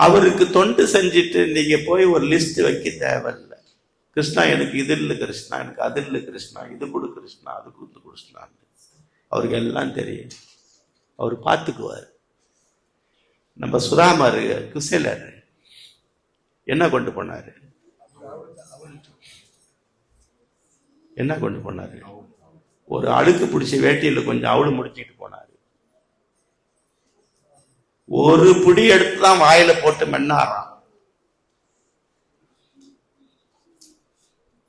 அவருக்கு தொண்டு செஞ்சுட்டு நீங்க போய் ஒரு லிஸ்ட் வைக்க தேவையில்லை. கிருஷ்ணா எனக்கு இது இல்லை, கிருஷ்ணா எனக்கு அது இல்லை, கிருஷ்ணா இது கொடு, கிருஷ்ணா அது கொடுத்து கிருஷ்ணா. அவருக்கு எல்லாம் தெரியும், அவர் பார்த்துக்குவார். நம்ம சுதாமர் குசேலர் என்ன கொண்டு போனாரு? என்ன கொண்டு போனாரு? ஒரு அழுக்கு பிடிச்ச வேட்டியில கொஞ்சம் அவளு முடிச்சுட்டு போனாரு. ஒரு பிடி எடுத்துதான் வாயில போட்டு மென்னாராம்.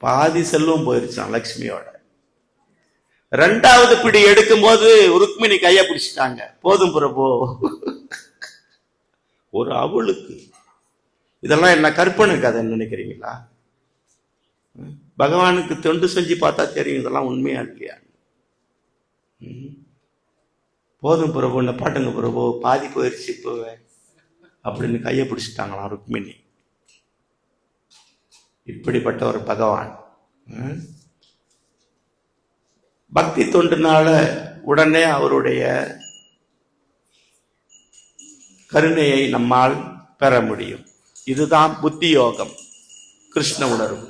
பாதி செல்வம் போயிருச்சான் லட்சுமியோட. ரெண்டாவது பிடி எடுக்கும் போது ருக்மிணி கைய பிடிச்சிட்டாங்க. போதும் பிரபு. ஒரு அவளுக்கு இதெல்லாம் என்ன கற்பனை கதைன்னு நினைக்கிறீங்களா? பகவானுக்கு தொண்டு செஞ்சு பார்த்தா தெரியும் இதெல்லாம் உண்மையா இல்லையா. போதும் பிரபு, என்ன பாட்டுங்க பிரபு, பாதி போயிருச்சு இப்பவே அப்படின்னு கையை பிடிச்சிட்டாங்களாம் ருக்மிணி. இப்படிப்பட்ட ஒரு பகவான். பக்தி தொண்டுனால உடனே அவருடைய கருணையை நம்மால் பெற முடியும். இதுதான் புத்தி யோகம், கிருஷ்ண உணர்வு.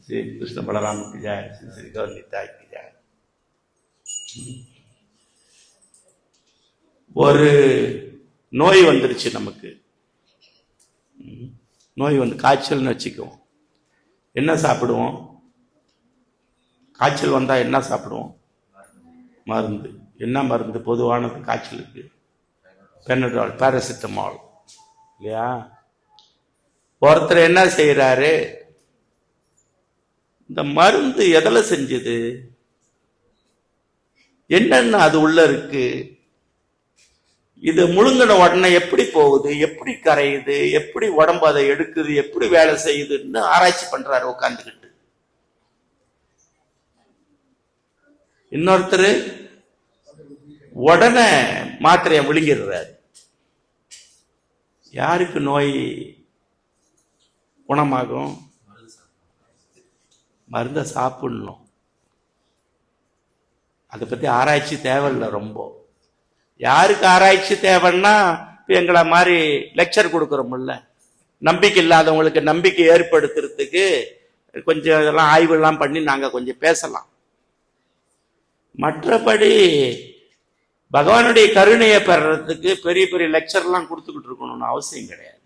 ஸ்ரீ கிருஷ்ண பலராமுக்கு ஜெய், ஸ்ரீ கௌரநிதாய்க்கு ஜெய். ஒரு நோய் வந்துருச்சு நமக்கு. நோய் காய்ச்சல்னு வச்சுக்குவோம். என்ன சாப்பிடுவோம்? காய்ச்சல் வந்தா என்ன சாப்பிடுவோம்? மருந்து. என்ன மருந்து பொதுவானது காய்ச்சலுக்கு? பெனடால், பாராசிட்டமால் இல்லையா? ஒருத்தர் என்ன செய்யறாரு, இந்த மருந்து எதுல செஞ்சது, என்னென்ன அது உள்ள இருக்கு, இது முழுங்கின உடனே எப்படி போகுது, எப்படி கரையுது, எப்படி உடம்பு அதை எடுக்குது, எப்படி வேலை செய்யுதுன்னு ஆராய்ச்சி பண்றாரு உட்காந்துக்கிட்டு. இன்னொருத்தர் உடனே மாத்திரையை விழுங்கிடுறாரு. யாருக்கு நோய் குணமாகும்? மருந்த சாப்பிடணும். அதை பத்தி ஆராய்ச்சி தேவையில்லை ரொம்ப. யாருக்கு ஆராய்ச்சி தேவைன்னா, எங்களை மாதிரி லெக்சர் கொடுக்குறோம்ல, நம்பிக்கை இல்லாதவங்களுக்கு நம்பிக்கை ஏற்படுத்துறதுக்கு கொஞ்சம் இதெல்லாம் ஆய்வெல்லாம் பண்ணி நாங்க கொஞ்சம் பேசலாம். மற்றபடி பகவானுடைய கருணையை பெறறதுக்கு பெரிய பெரிய லெக்சர்லாம் கொடுத்துக்கிட்டு இருக்கணும்னு அவசியம் கிடையாது.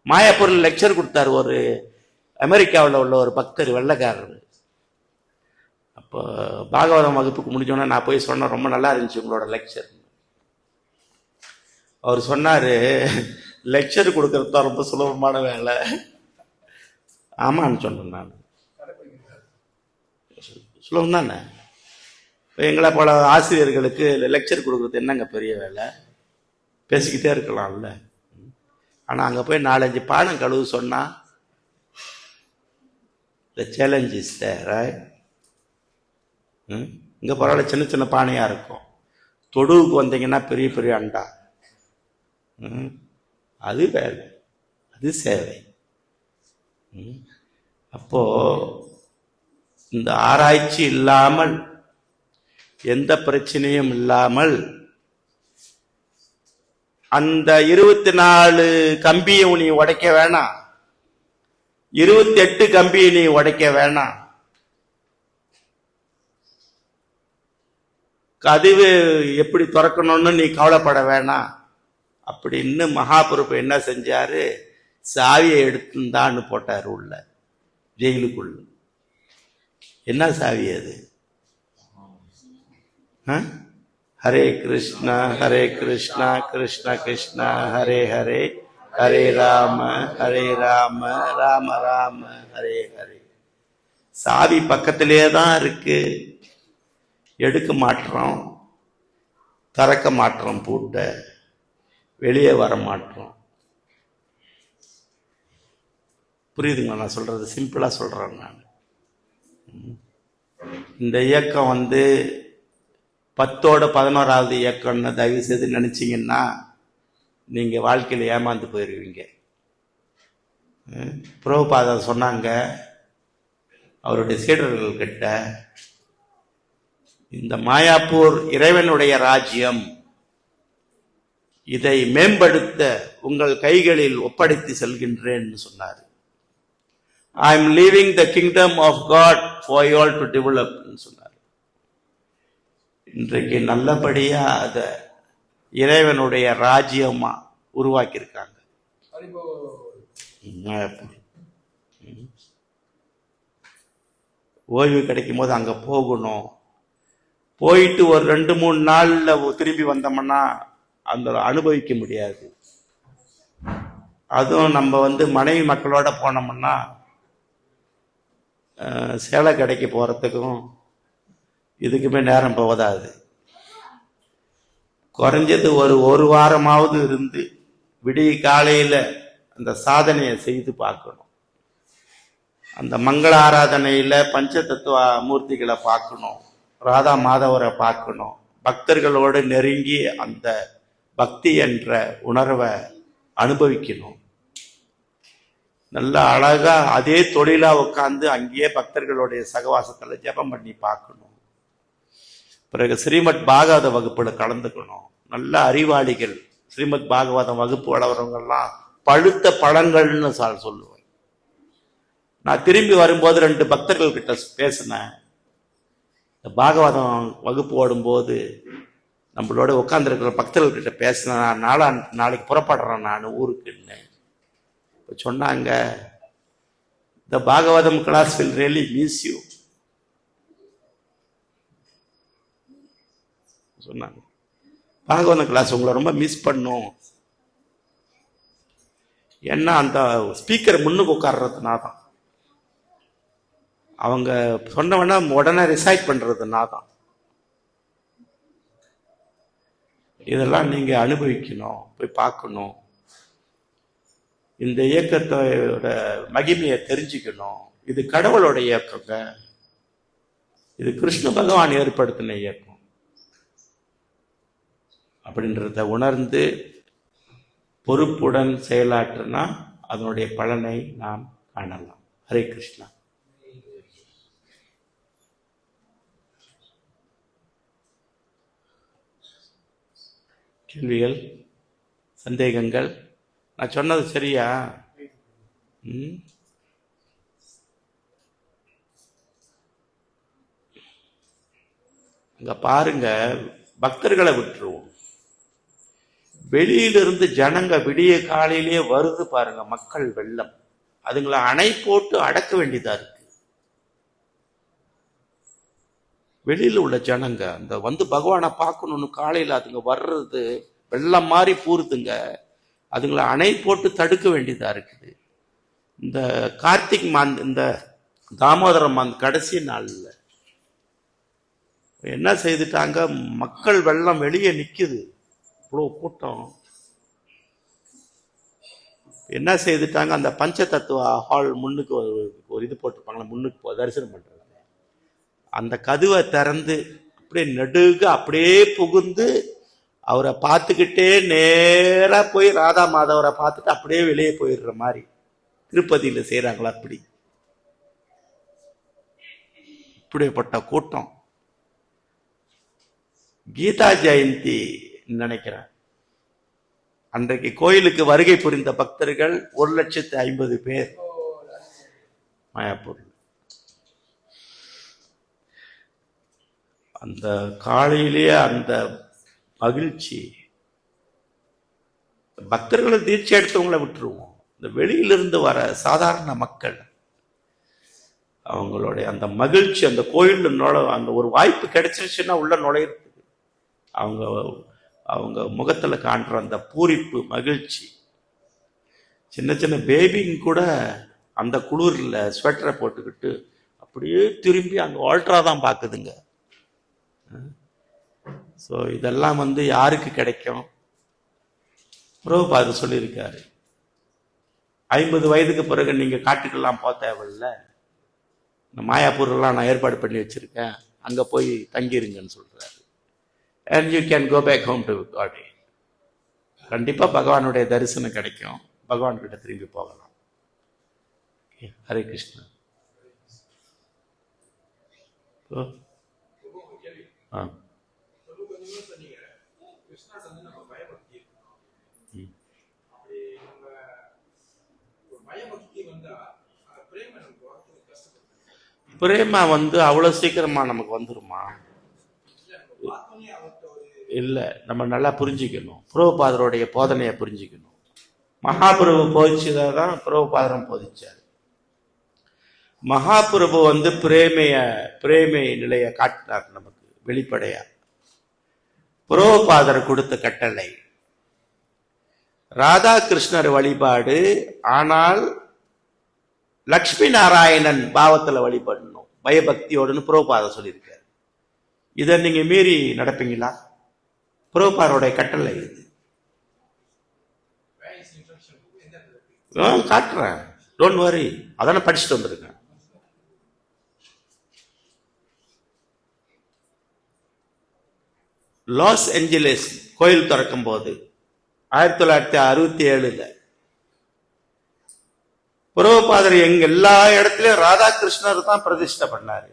மாயாப்பூர்ல லெக்சர் கொடுத்தாரு ஒரு அமெரிக்காவில் உள்ள ஒரு பக்தர், வெள்ளைக்காரர். அப்போ பாகவதம் வகுப்புக்கு முடிஞ்சோன்னா நான் போய் சொன்னேன், ரொம்ப நல்லா இருந்துச்சு உங்களோட லெக்சர். அவர் சொன்னாரு, லெக்சர் கொடுக்கறது தான் ரொம்ப சுலபமான வேலை. ஆமான்னு சொன்னேன் நான். சுலபம் தானே. இப்போ எங்களை போல ஆசிரியர்களுக்கு லெக்சர் கொடுக்கறது என்னங்க பெரிய வேலை? பேசிக்கிட்டே இருக்கலாம்ல. ஆனால் அங்கே போய் 4-5 பாடம் கழுவு சொன்னா the challenge is there, right? இங்கே பரவாயில்ல, சின்ன சின்ன பானையாக இருக்கும். தொடுவுக்கு வந்தீங்கன்னா பெரிய பெரிய அண்டா. அது வேலை, அது சேவை. அப்போ இந்த ஆராய்ச்சி இல்லாமல், எந்த பிரச்சனையும் இல்லாமல், அந்த 24 கம்பியை நீ உடைக்க வேணாம், 28 கம்பியை நீ உடைக்க வேணாம். கதவு எப்படி திறக்கணும்னு நீ கவலைப்பட வேணாம் அப்படின்னு மகாபிரபு என்ன செஞ்சாரு? சாவியை எடுத்துந்தான்னு போட்டாரு உள்ள ஜெயிலுக்குள்ள. என்ன சாவி அது? ஹரே கிருஷ்ணா ஹரே கிருஷ்ணா கிருஷ்ண கிருஷ்ணா ஹரே ஹரே, ஹரே ராம ராம ராம ஹரே ஹரே. சாவி பக்கத்திலே தான் இருக்கு. எடுக்க மாட்டோம், திறக்க மாட்டோம், பூட்ட வெளியே வர மாட்டோம். புரியுதுங்களா நான் சொல்றது? சிம்பிளா சொல்றேன் நான். இந்த இயக்கம் 10ஓட 11வது இயக்கம்னு தயவு செய்து நினைச்சீங்கன்னா நீங்க வாழ்க்கையில் ஏமாந்து போயிருவீங்க. பிரபுபாதா சொன்னாங்க அவருடைய சீடர்கள் கிட்ட, இந்த மாயாப்பூர் இறைவனுடைய ராஜ்யம், இதை மேம்படுத்த உங்கள் கைகளில் ஒப்படைத்து செல்கின்றேன் சொன்னார். I am leaving the kingdom of God for you all to develop சொன்னார். இன்றைக்கு நல்லபடியா அத இறைவனுடைய ராஜ்யமா உருவாக்கி இருக்காங்க. ஓய்வு கிடைக்கும் போது அங்க போகணும். போயிட்டு ஒரு 2-3 நாள்ல திரும்பி வந்தோம்னா அந்த அனுபவிக்க முடியாது. அதுவும் நம்ம மனைவி மக்களோட போனோம்னா சேலை கடைக்கு போறதுக்கும் இதுக்குமே நேரம் போதாது. குறைஞ்சது ஒரு வாரமாவது இருந்து விடிய காலையில அந்த சாதனையை செய்து பார்க்கணும். அந்த மங்கள ஆராதனையில பஞ்சதத்துவ மூர்த்திகளை பார்க்கணும், ராதா மாதவரை பார்க்கணும், பக்தர்களோடு நெருங்கி அந்த பக்தி என்ற உணர்வை அனுபவிக்கணும். நல்லா அழகா அதே தொழிலா உட்கார்ந்து அங்கேயே பக்தர்களுடைய சகவாசத்துல ஜெபம் பண்ணி பார்க்கணும். பிறகு ஸ்ரீமத் பாகவத வகுப்புல கலந்துக்கணும். நல்ல அறிவாளிகள் ஸ்ரீமத் பாகவதம் வகுப்பு வளர்றவங்கெல்லாம் பழுத்த பழங்கள்னு சொல்லுவேன். நான் திரும்பி வரும்போது 2 பக்தர்கள் கிட்ட பேசினேன். இந்த பாகவதம் வகுப்பு ஓடும்போது நம்மளோட உட்கார்ந்துருக்கிற பக்தர்கள் கிட்ட பேசினேன். நாளைக்கு புறப்படுறேன் நான் ஊருக்குன்னு. சொன்னாங்க, the Bhagavatam class will really miss you சொன்னாங்க. பாகவதம் கிளாஸ் உங்களை ரொம்ப மிஸ் பண்ணும். ஏன்னா அந்த ஸ்பீக்கர் முன்னுக்கு உட்கார்றதுனாதான், அவங்க சொன்னவன உடனே ரிசைட் பண்றதுனாதான். இதெல்லாம் நீங்க அனுபவிக்கணும், போய் பார்க்கணும். இந்த இயக்கத்தோட மகிமையை தெரிஞ்சுக்கணும். இது கடவுளோட இயக்கங்க, இது கிருஷ்ண பகவான் ஏற்படுத்தின இயக்கம் அப்படின்றத உணர்ந்து பொறுப்புடன் செயலாற்றினா அதனுடைய பலனை நாம் காணலாம். ஹரே கிருஷ்ணா. கேள்விகள், சந்தேகங்கள்? நான் சொன்னது சரியா? இங்க பாருங்க, பக்தர்களை விட்டுருவோம். வெளியிலிருந்து ஜனங்க விடிய காலையிலேயே வருது பாருங்க, மக்கள் வெள்ளம். அதுங்களை அணை போட்டு அடக்க வேண்டியதா இருக்கு. வெளியில உள்ள ஜனங்க அந்த பகவானை பார்க்கணும்னு காலையில அதுங்க வர்றது வெள்ளம் மாதிரி பூருத்துங்க. அதுங்களை அணை போட்டு தடுக்க வேண்டியதா இருக்குது. இந்த கார்த்திக் மாந்த், இந்த தாமோதர மாந்த் கடைசி நாள்ல என்ன செய்துட்டாங்க, மக்கள் வெள்ளம் வெளியே நிக்குது, இவ்வளோ கூட்டம். என்ன செய்துட்டாங்க, அந்த பஞ்ச தத்துவ ஹால் முன்னுக்கு ஒரு இது போட்டிருப்பாங்களா, முன்னுக்கு தரிசனம் பண்றாங்க. அந்த கதவை திறந்து அப்படியே நெடுக அப்படியே புகுந்து அவரை பார்த்துக்கிட்டே நேரா போய் ராதா மாதவரை பார்த்துட்டு அப்படியே வெளியே போயிடுற மாதிரி திருப்பதியில செய்யறாங்களா. அப்படி இப்படிப்பட்ட கூட்டம். கீதா ஜெயந்தி நினைக்கிறேன், அன்றைக்கு கோயிலுக்கு வருகை புரிந்த பக்தர்கள் 1,50,000 பேர் மாயாப்பூர். அந்த காலையிலேயே அந்த மகிழ்ச்சி. பக்தர்களை தீட்சை எடுத்தவங்களை விட்டுருவோம், இந்த வெளியிலிருந்து வர சாதாரண மக்கள் அவங்களுடைய அந்த மகிழ்ச்சி, அந்த கோயில் அந்த ஒரு வாய்ப்பு கிடைச்சிருச்சுன்னா உள்ள நுழையிறதுக்கு அவங்க அவங்க முகத்துல காண்ற அந்த பூரிப்பு, மகிழ்ச்சி. சின்ன சின்ன பேபிங்க கூட அந்த குளிர்ல ஸ்வெட்டரை போட்டுக்கிட்டு அப்படியே திரும்பி அங்க ஆல்ட்ரா தான் பாக்குதுங்க. ஸோ இதெல்லாம் யாருக்கு கிடைக்கும்? பிரபுபாதர் சொல்லியிருக்காரு, 50 வயதுக்கு பிறகு நீங்க காட்டுக்கெல்லாம் போக தேவையில்லை, இந்த மாயாப்பூர்லாம் நான் ஏற்பாடு பண்ணி வச்சிருக்கேன், அங்க போய் தங்கிருங்கன்னு சொல்றாரு. and you can go back home to God. கண்டிப்பா பகவானுடைய தரிசனம் கிடைக்கும், பகவான் கிட்ட திரும்பி போகலாம். ஹரே கிருஷ்ணா. பிரேமா அவ்வளவு சீக்கிரமா நமக்கு வந்துருமா? இல்ல, நம்ம நல்லா புரிஞ்சுக்கணும், பிரபுபாதருடைய போதனையை புரிஞ்சுக்கணும். மகாபிரபு போதிச்சதான் பிரபுபாதரம் போதிச்சார். மகாபிரபு பிரேமை நிலையை காட்டினார் நமக்கு வெளிப்படையா. பிரபுபாதர் கொடுத்த கட்டளை ராதா கிருஷ்ணர் வழிபாடு, ஆனால் லக்ஷ்மி நாராயணன் பாவத்துல வழிபடணும், பயபக்தியோடுன்னு பிரபுபாதர் சொல்லியிருக்காரு. இதை நீங்க மீறி நடப்பீங்களா? பிரபுபாதருடைய கட்டளை இது. காட்டுறேன், டோன்ட் வரி, அதான படிச்சுட்டு வந்திருக்கேன். லாஸ் ஏஞ்சலிஸ் கோயில் திறக்கும் போது 1967 பிரபுபாதர் எல்லா இடத்துலயும் ராதாகிருஷ்ணர் தான் பிரதிஷ்டை பண்ணாரு.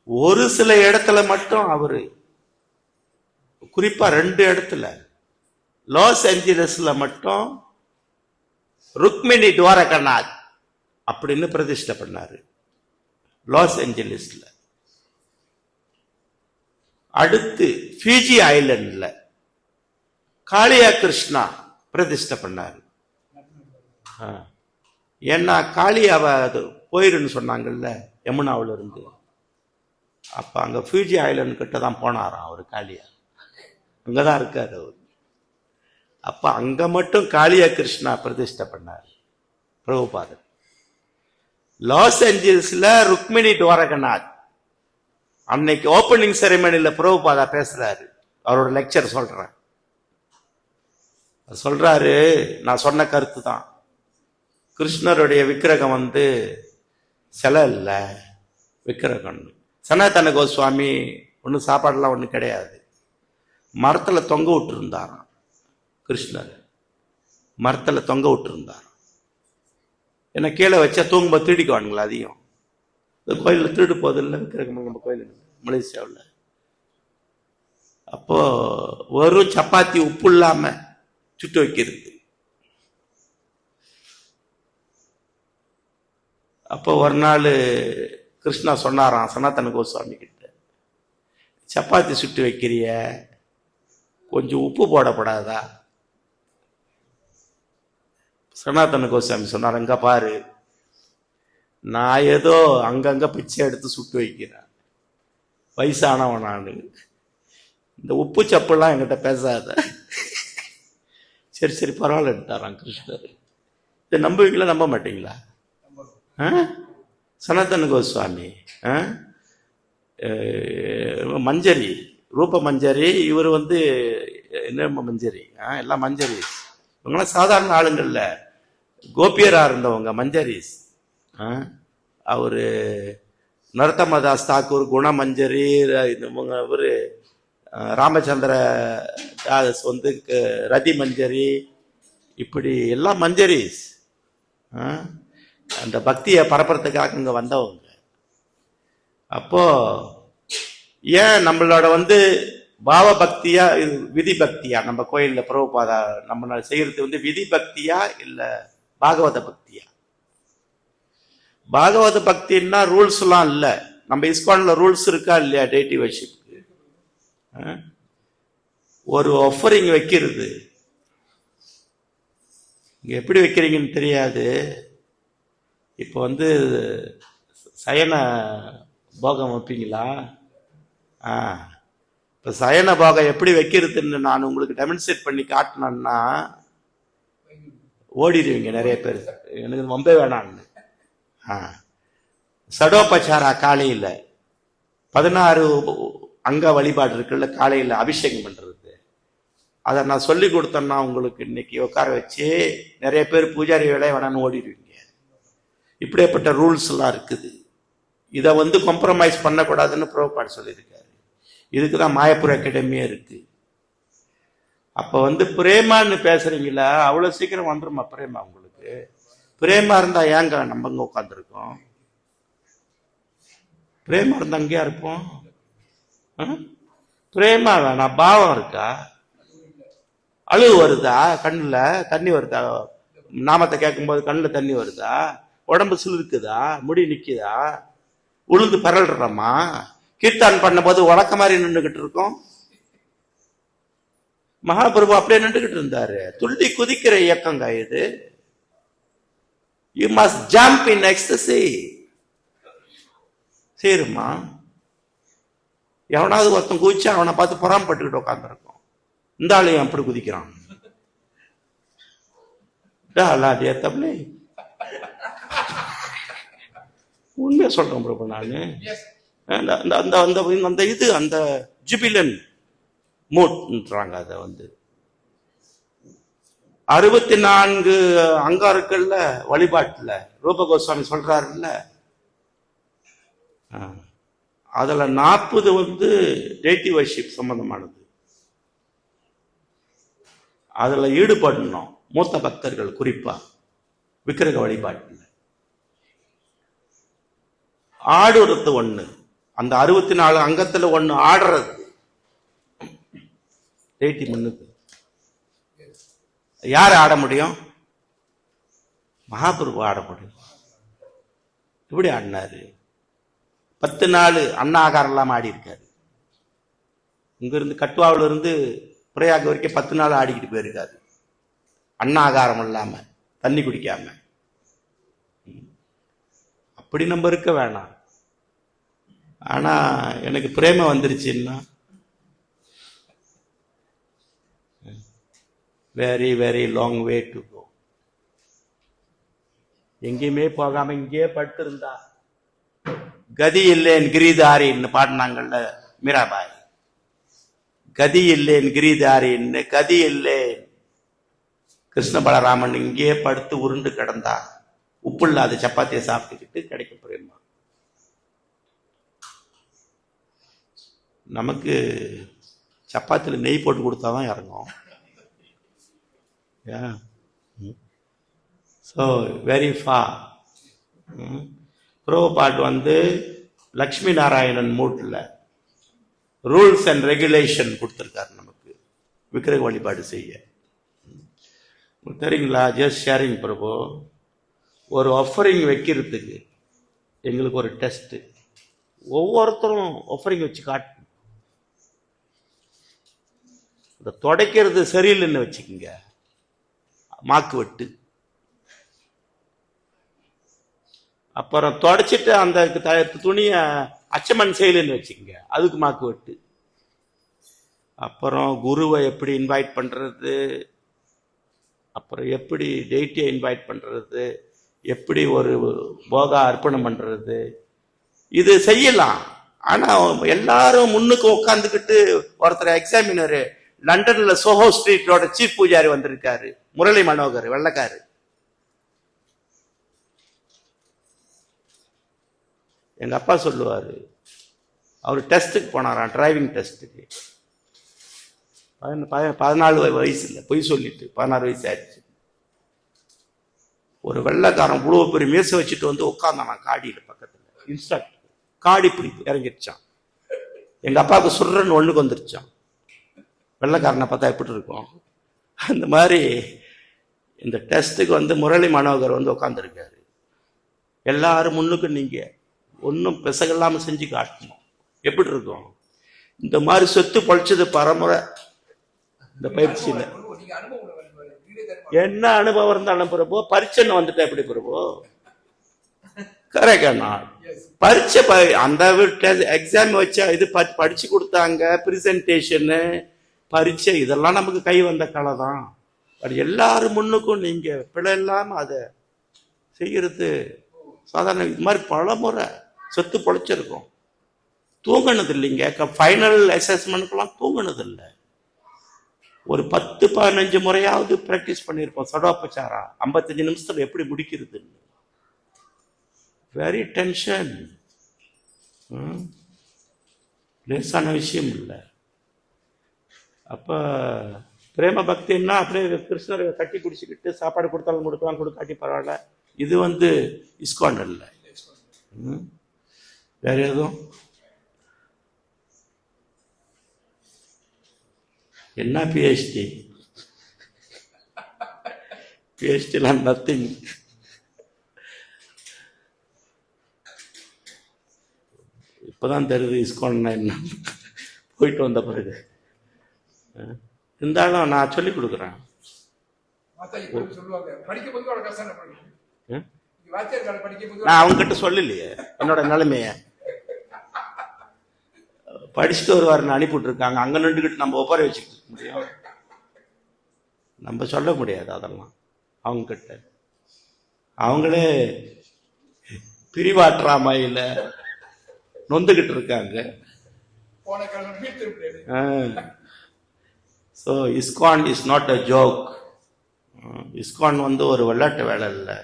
ஒரு சில இடத்துல மட்டும் அவரு, குறிப்பா 2 இடத்துல, லாஸ் ஏஞ்சலிஸ்ல மட்டும் ருக்மிணி துவாரகநாத் அப்படின்னு பிரதிஷ்டை பண்ணாரு, லாஸ் ஏஞ்சலிஸ்ல. அடுத்து ஃபிஜி ஐலண்ட்ல காளியா கிருஷ்ணா பிரதிஷ்டை பண்ணாரு. ஏன்னா காளியாவ போயிருன்னு சொன்னாங்கல்ல யமுனாவில இருந்து, அப்ப அங்க ஃபிஜி ஐலண்ட் கிட்ட தான் போனாராம் அவரு. காளியா அங்கதான் இருக்காரு அவரு. அப்ப அங்க மட்டும் காளியா கிருஷ்ணா பிரதிஷ்டை பண்ணாரு பிரபுபாதர். லாஸ் ஏஞ்சல்ஸ்ல ருக்மிணி துவாரகநாத் அன்னைக்கு ஓபனிங் செரிமனில பிரபுபாதா பேசுறாரு, அவரோட லெக்சர் சொல்றாரு, நான் சொன்ன கருத்து தான். கிருஷ்ணருடைய விக்கிரகம் சிலை இல்ல, விக்கிரகம். சனாதன கோஸ்வாமி ஒன்னும் சாப்பாடுலாம் ஒன்றும் கிடையாது, மரத்துல தொங்க விட்டு இருந்தாராம். கிருஷ்ணர் மரத்துல தொங்க விட்டு இருந்தாராம். என்ன கீழே வச்சா தூங்கும்போது திருடிக்குவானுங்களா? அதையும் கோயிலில் திருடு போதில்லை விக்கிரகம் நம்ம கோயில் மலேசியாவில். அப்போ வெறும் சப்பாத்தி உப்பு இல்லாம சுட்டு வைக்கிறது. அப்போ ஒரு நாள் கிருஷ்ணா சொன்னாராம் சனாதன கோஸ்வாமி கிட்ட, சப்பாத்தி சுட்டு வைக்கிறிய, கொஞ்சம் உப்பு போடப்படாதா? சனாதன கோஸ்வாமி சொன்னார், அங்க பாரு, நான் ஏதோ அங்கங்க பிச்சை எடுத்து சுட்டு வைக்கிறேன், வயசானவன் நானு, இந்த உப்பு சப்புலாம் என்கிட்ட பேசாத. சரி சரி பரவாயில்லட்டாராம் கிருஷ்ணர். இதை நம்புவீங்களா நம்ப மாட்டீங்களா? சனாதன கோஸ்வாமி மஞ்சரி, ரூப மஞ்சரி, இவர் என்ன மஞ்சரி, எல்லாம் மஞ்சரிஸ். இவங்கெல்லாம் சாதாரண ஆளுங்கள்ல, கோபியரா இருந்தவங்க மஞ்சரிஸ். அவரு நரத்தமதாஸ் தாக்கூர், குணமஞ்சரி, இவரு ராமச்சந்திர தாஸ் ரதி மஞ்சரி, இப்படி எல்லாம் மஞ்சரிஸ். அந்த பக்தியை பரப்புறதுக்காக இங்க வந்தவங்க. அப்போ ஏன் நம்மளோட பாவ பக்தியா விதி பக்தியா? நம்ம கோயில்ல பிரபுபாதா நம்ம செய்யறது விதி பக்தியா இல்ல பாகவத பக்தியா? பாகவத பக்தின்னா ரூல்ஸ் எல்லாம் இல்ல. நம்ம இஸ்கான்ல ரூல்ஸ் இருக்கா இல்லையா? டெய்டி வர்ஷிப்க்கு ஒரு ஆஃபரிங் வைக்கிறது. இங்க எப்படி வைக்கிறீங்கன்னு தெரியாது. இப்போ சயன போகம் வைப்பீங்களா? இப்ப சயன போகம் எப்படி வைக்கிறதுன்னு நான் உங்களுக்கு டெமான்ஸ்ட்ரேட் பண்ணி காட்டினேன்னா ஓடிடுவீங்க நிறைய பேர். எனக்கு ரொம்ப வேணான்னு. சடோபச்சாரா காலையில 16 அங்க வழிபாடு இருக்குல்ல, காலையில அபிஷேகம் பண்றது. அதை நான் சொல்லி கொடுத்தேன்னா உங்களுக்கு இன்னைக்கு உட்கார வச்சு நிறைய பேர் பூஜாரி வேலையை வேணான்னு ஓடிடுவீங்க. இப்படிப்பட்ட ரூல்ஸ் எல்லாம் இருக்குது. இதை காம்ப்ரமைஸ் பண்ணக்கூடாதுன்னு பிரபுபாட் சொல்லியிருக்காரு. இதுக்குதான் மாயப்பூர் அகாடமியே இருக்கு. அப்ப பிரேமான்னு பேசுறீங்களா? அவ்வளவு சீக்கிரம் வந்துருமா பிரேமா உங்களுக்கு? பிரேமா இருந்தா ஏங்க நம்ம இங்க உட்காந்துருக்கோம்? பிரேமா இருந்தா அங்கேயா இருப்போம்? பிரேமா வேணாம், பாவம் இருக்கா? அழுவு வருதா? கண்ணுல தண்ணி வருதா? நாமத்தை கேட்கும் போது கண்ணுல தண்ணி வருதா? உடம்பு சிலிருக்குதா? முடி நிக்குதா? உளுந்து பரல்றமா? கீர்த்தன் பண்ண போது உலக்க மாதிரி நின்றுகிட்டு இருக்கோம். மகாபிரபு அப்படியே நின்றுகிட்டு இருந்தாரு. துள்ளி குதிக்கிற இயக்கங்க இது. You must jump in ecstasy. சரிம்மா, எவனாவது ஒருத்தன் குதிச்சு அவனை பார்த்து பொறாமப்பட்டுக்கிட்டு உட்காந்துருக்கோம். இந்த ஆளையும் அப்படி குதிக்கிறான். தப்பில்லை, உண்மையா சொல்றேன் பிரபு. நானு அந்த இது அந்த ஜுபிலன் மூட்ன்றாங்க. அதை 64 அங்காருக்கள்ல வழிபாட்டுல ரூப கோஸ்வாமி சொல்றாருல்ல, அதுல 40 டெய்டி வர்ஷிப் சம்பந்தமானது. அதுல ஈடுபடணும் மூத்த பக்தர்கள், குறிப்பா விக்கிரக வழிபாட்டுல. ஆடுறது ஒண்ணு, அந்த 64 அங்கத்துல ஒண்ணு ஆடுறது. டெய்டி முன்னுக்கு யார் ஆட முடியும்? மகாபிரபு ஆட முடியும். எப்படி ஆடினாரு? 10 நாள் அன்னாகாரம் எல்லாம் ஆடி இருக்காரு. இங்க இருந்து கட்டுவாவில இருந்து பிரயாக வரைக்கும் 10 நாள் ஆடிக்கிட்டு போயிருக்காரு, அன்னாகாரம் இல்லாம, தண்ணி குடிக்காம. அப்படி நம்ம இருக்க வேணாம். ஆனா எனக்கு பிரேம வந்துருச்சுன்னா very very long way to go. எங்கேயுமே போகாம இங்கேயே படுத்து இருந்தா கதி இல்லேன் கிரிதாரின்னு பாடினாங்கல்ல மீராபாய். கதி இல்லேன் கிரிதாரின்னு, கதி இல்லேன். கிருஷ்ண பலராமன் இங்கேயே படுத்து உருண்டு கிடந்தா உப்பு இல்லாத சப்பாத்தியை சாப்பிட்டுக்கிட்டு கிடைக்க பிரேமா. நமக்கு சப்பாத்தியில் நெய் போட்டு கொடுத்தாதான் இறங்கும். ஸோ வெரி ஃபா. பிரபுபாட் லக்ஷ்மி நாராயணன் மூட்ல ரூல்ஸ் அண்ட் ரெகுலேஷன் கொடுத்துருக்காரு நமக்கு விக்கிரக வழிபாடு செய்ய. தெரியுங்களா? ஜஸ்ட் ஷேரிங் பிரபு. ஒரு ஆஃபரிங் வைக்கிறதுக்கு எங்களுக்கு ஒரு டெஸ்ட். ஒவ்வொருத்தரும் ஆஃபரிங் வச்சு காட்டு. இந்த துடைக்கிறது சரியில்லைன்னு வச்சுக்கோங்க, மாக்கு வெட்டு. அப்புறம் தொடச்சிட்டு அந்த துணிய அச்சமன் செய்யலன்னு வச்சுக்கோங்க, அதுக்கு மாக்கு வெட்டு. அப்புறம் குருவை எப்படி இன்வைட் பண்ணுறது, அப்புறம் எப்படி டெய்ட்டியை இன்வைட் பண்ணுறது, எப்படி ஒரு போகா அர்ப்பணம் பண்ணுறது, இது செய்யலாம். ஆனால் எல்லாரும் முன்னுக்கு உட்காந்துக்கிட்டு ஒருத்தர் எக்ஸாமினரு லண்டன்ல சோஹோ ஸ்ட்ரீட்டோட சீஃப் பூஜாரி வந்திருக்காரு, முரளி மனோகர், வெள்ளக்காரு. எங்க அப்பா சொல்லுவாரு, அவர் டெஸ்ட்டுக்கு போனாராம், டிரைவிங் டெஸ்ட்டுக்கு. 14 வயசு இல்லை, பொய் சொல்லிட்டு 16 வயசு ஆயிடுச்சு. ஒரு வெள்ளைக்காரன் இவ்வளவு பெரிய மீசை வச்சுட்டு வந்து உட்கார்ந்தான் காடியில பக்கத்துல. இன்ஸ்ட்ரக்டர் காடி இப்படி இறங்கிடுச்சான். எங்க அப்பாவுக்கு சுடுறன்னு ஒண்ணுக்கு வந்துருச்சான். வெள்ளைக்காரனை பார்த்தா எப்படி இருக்கும்? அந்த மாதிரி இந்த டெஸ்ட்டுக்கு வந்து முரளி மனோகர் வந்து உட்காந்துருக்காரு. எல்லாரும் முன்னுக்கு நீங்க ஒன்றும் பிசகல்லாம செஞ்சு காட்டணும். எப்படி இருக்கும்? இந்த மாதிரி சொத்து பொழைச்சது பரமுறை இந்த பயிற்சியில. என்ன அனுபவம் இருந்தாலும் பிரபு, பரீட்சைன்னு வந்துட்டா எப்படி பிரபு? கரெக்டா? பரீட்சை அந்த எக்ஸாம் வச்சா இது படிச்சு கொடுத்தாங்க, பிரசன்டேஷனு, பரீட்சை, இதெல்லாம் நமக்கு கை வந்த கலை தான். எல்லாரும் முன்னுக்கும் நீங்க பிழை இல்லாம அதை செய்யறது சாதாரண. இது மாதிரி பல முறை சொத்து பொழைச்சிருக்கோம். தூங்கினது இல்லைங்க. ஃபைனல் அசஸ்மெண்ட்க்கெல்லாம் தூங்கினது இல்லை. ஒரு 10-15 முறையாவது பிராக்டிஸ் பண்ணியிருப்போம். சடோபச்சாரா 55 நிமிஷத்துல எப்படி முடிக்கிறது? Very tension. லேசான விஷயம் இல்லை. அப்ப பிரேம பக்தின்னா அப்படியே கிருஷ்ணரை கட்டி குடிச்சுக்கிட்டு சாப்பாடு கொடுத்தாலும் கொடுக்கலாம், கொடுக்காட்டி பரவாயில்ல. இது வந்து இஸ்கான் இல்லை. வேற எதுவும் என்ன பிஹெச்டி? பிஹெச்டிலாம் நத்திங். இப்பதான் தெரியுது இஸ்கான் என்ன, போயிட்டு வந்த பிறகு. இருந்தாலும் நான் சொல்லி கொடுக்குறேன். நான் அவங்க கிட்ட சொல்லலையே என்னோட நிலைமைய. படிச்சுட்டு வருவாருன்னு அனுப்பிட்டு இருக்காங்க. அங்க நின்றுக்கிட்டு நம்ம ஒப்பாரி வச்சுக்கிட்டு முடியும்? நம்ம சொல்ல முடியாது அதெல்லாம் அவங்க கிட்ட. அவங்களே பிரிவாற்றாமையில நொந்துகிட்டு இருக்காங்க. So ISKCON is not a joke. ISKCON வந்து ஒரு விளையாட்டு வேலை இல்லை.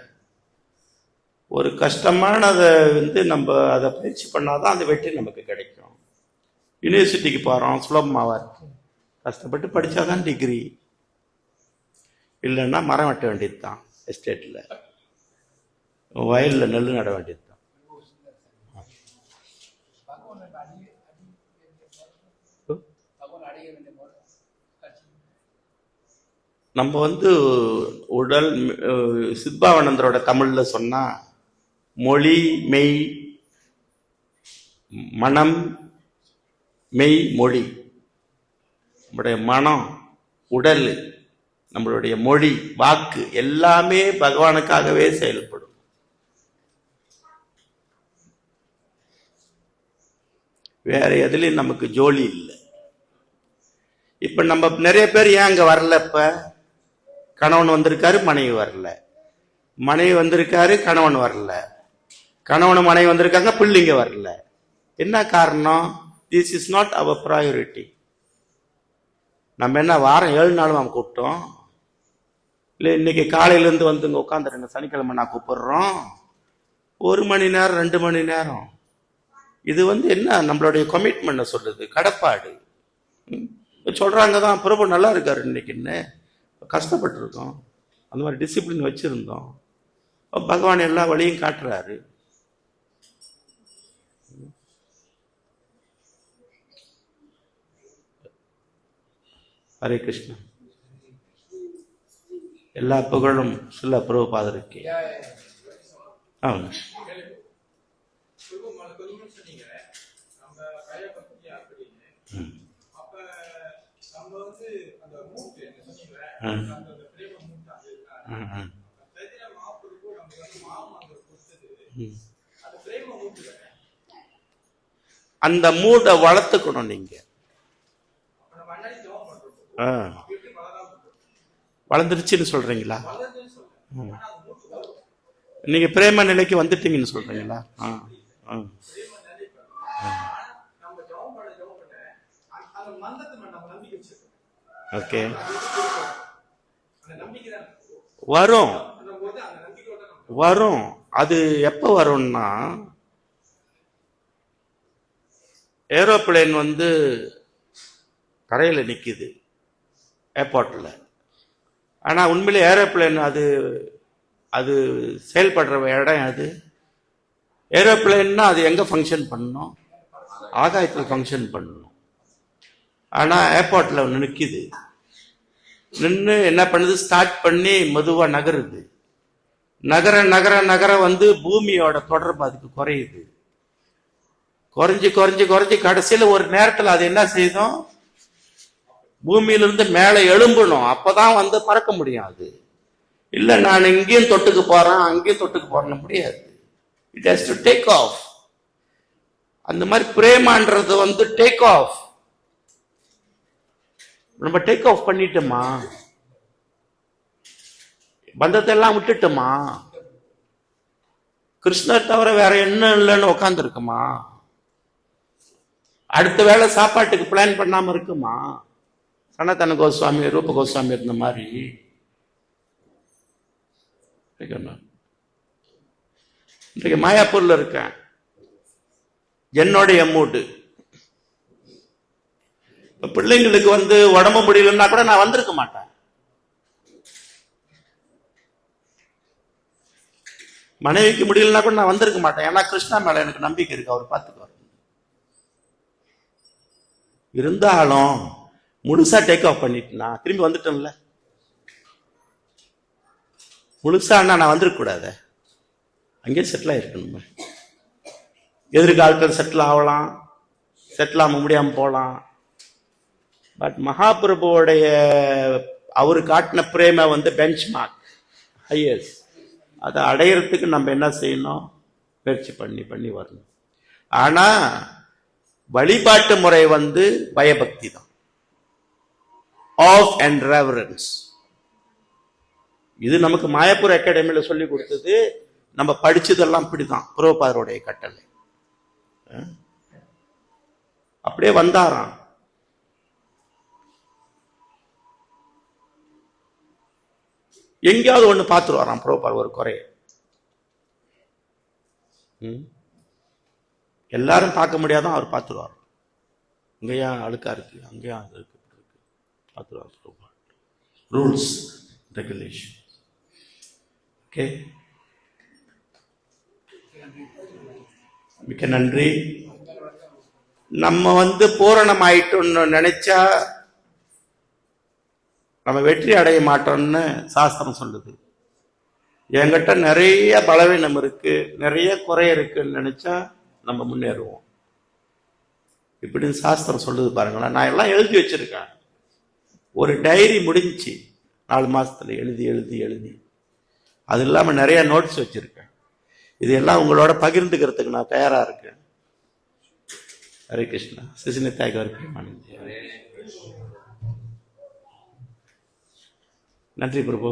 ஒரு கஷ்டமானதை வந்து நம்ம அதை பயிற்சி பண்ணாதான் அந்த வெற்றி நமக்கு கிடைக்கும். யூனிவர்சிட்டிக்கு போகிறோம், சுலபமாக இருக்கு. கஷ்டப்பட்டு படித்தாதான் டிகிரி. இல்லைன்னா மரம் வெட்ட வேண்டியது தான், எஸ்டேட்டில் வயலில் நெல் நட வேண்டியது தான். நம்ம வந்து உடல், சித்பாவானந்தரோட தமிழ்ல சொன்னா, மொழி மெய், மனம் மெய் மொழி. நம்முடைய மனம், உடல், நம்மளுடைய மொழி, வாக்கு எல்லாமே பகவானுக்காகவே செயல்படும். வேற எதுலயும் நமக்கு ஜோலி இல்லை. இப்ப நம்ம நிறைய பேர் ஏன் அங்க வரல? இப்ப கணவன் வந்திருக்காரு, மனைவி வரல. மனைவி வந்திருக்காரு, கணவன் வரல. கணவன் மனைவி வந்திருக்காங்க, பிள்ளைங்க வரல. என்ன காரணம்? This is not our priority. நம்ம என்ன வாரம் 7 நாளும் நம்ம கூப்பிட்டோம் இல்லை? இன்னைக்கு காலையிலேருந்து வந்து இங்கே உட்காந்துருங்க, சனிக்கிழமை நான் கூப்பிடுறோம், 1 மணி நேரம் 2 மணி நேரம். இது வந்து என்ன நம்மளுடைய கமிட்மெண்ட் சொல்லுது, கடப்பாடு. சொல்றாங்க தான் பிரபு நல்லா இருக்காரு இன்னைக்குன்னு. கஷ்டப்பட்டு இருக்கோம், அந்த மாதிரி டிசிப்ளின் வச்சிருந்தோம். பகவான் எல்லா வழியும் காட்டுறாரு. ஹரே கிருஷ்ணா. எல்லா புகழும் சில பிரபுபாதருக்கு. ஆமாங்க. அந்த மூட்டை வளர்த்துக்கணும் நீங்க. ஆ. வளர்ந்துருச்சுன்னு சொல்றீங்களா? நீங்க பிரேம நிலைக்கு வந்துட்டீங்கன்னு சொல்றீங்களா? ஆ. ஆ. ஓகே. வரும் வரும். அது எப்ப வரும்னா, ஏரோப்ளேன் வந்து கரையில நிக்குது ஏர்போர்ட்ல. ஆனா உண்மையிலே ஏரோப்ளேன் அது அது செயல்படுற இடம் அது. ஏரோப்ளேன்னா அது எங்க ஃபங்க்ஷன் பண்ணணும்? ஆகாயத்தில் ஃபங்க்ஷன் பண்ணணும். ஆனா ஏர்போர்ட்ல ஒன்று நிக்குது. நின்று என்ன பண்ணுது? ஸ்டார்ட் பண்ணி மெதுவா நகருது. நகர நகர நகர வந்து பூமியோட தொடர்பு அதுக்கு குறையுது. குறைஞ்சு குறைஞ்சு குறைஞ்சு கடைசியில ஒரு நேரத்தில் அது என்ன செய்யும்? பூமியிலிருந்து மேலே எழும்பணும். அப்பதான் வந்து பறக்க முடியும். அது இல்ல நான் இங்கேயும் தொட்டுக்கு போறேன் அங்கேயும் தொட்டுக்கு போறேன்னு முடியாது. It has to take off. அந்த மாதிரி பிரேமான்றது வந்து டேக் ஆஃப். நம்ம டேக் ஆஃப் பண்ணிட்டோமா? பந்தத்தை எல்லாம் விட்டுட்டோமா? கிருஷ்ணர் தவிர வேற என்ன இல்லைன்னு உட்கார்ந்து இருக்குமா? அடுத்த வேளை சாப்பாட்டுக்கு பிளான் பண்ணாம இருக்குமா? சனாதன கோஸ்வாமி ரூப கோஸ்வாமி இருந்த மாதிரி. இன்றைக்கு மாயாப்பூர்ல இருக்கேன். என்னோடைய மூடு. பிள்ளைங்களுக்கு வந்து உடம்பு முடியலன்னா கூட நான் வந்திருக்க மாட்டேன். மனைவிக்கு முடியலன்னா கூட நான் வந்திருக்க மாட்டேன். ஏன்னா கிருஷ்ணா மேல எனக்கு நம்பிக்கை இருக்கு. அவர் பார்த்துக்குவார். இருந்தாலும் முழுசா டேக் ஆஃப் பண்ணிட்டுனா திரும்பி வந்துட்டேன்ல. முழுசா நான் வந்திருக்க கூடாது. அங்கே செட்டில் ஆயிருக்கணும். எதிர்காலத்தில் செட்டில் ஆகலாம், செட்டில் ஆக முடியாம போகலாம். பட் மகாபிரபுவோடைய அவரு காட்டின பிரேம வந்து பெஞ்ச் மார்க் ஹையர்ஸ். அதை அடையிறதுக்கு நம்ம என்ன செய்யணும்? முயற்சி பண்ணி பண்ணி வரணும். ஆனா வழிபாட்டு முறை வந்து பயபக்தி தான். Awe and reverence. இது நமக்கு மாயாப்பூர் அகாடமியில சொல்லி கொடுத்தது. நம்ம படிச்சதெல்லாம் இப்படிதான். பிரபுபாதருடைய கட்டளை. அப்படியே வந்தாராம். எங்கேயாவது ஒண்ணு பார்த்துட்டு வரான் பிரபுபாதர் ஒரு குறைய. எல்லாரும் பார்க்க முடியாதான் அவர் பார்த்துருவார். இங்கேயா அழுக்கா இருக்கு, அங்கேயா இருக்கு, பார்த்துருவார். Rules regulation. ஓகே, மிக்க நன்றி. நம்ம வந்து பூரணம் ஆயிட்டோம்னு நினைச்சா நம்ம வெற்றி அடைய மாட்டோம்னு சாஸ்திரம் சொல்லுது. என்கிட்ட நிறைய பலவீனம் இருக்கு, நிறைய குறை இருக்குன்னு நினைச்சா நம்ம முன்னேறுவோம். இப்படின்னு சாஸ்திரம் சொல்லுது பாருங்களேன். நான் எல்லாம் எழுதி வச்சிருக்கேன். ஒரு டைரி முடிஞ்சு 4 மாசத்துல எழுதி எழுதி எழுதி. அது இல்லாம நிறைய நோட்ஸ் வச்சிருக்கேன். இதெல்லாம் உங்களோட பகிர்ந்துக்கிறதுக்கு நான் தயாரா இருக்கேன். ஹரே கிருஷ்ணா. சிசினித்தாய்க்கு நன்றி பிரபு.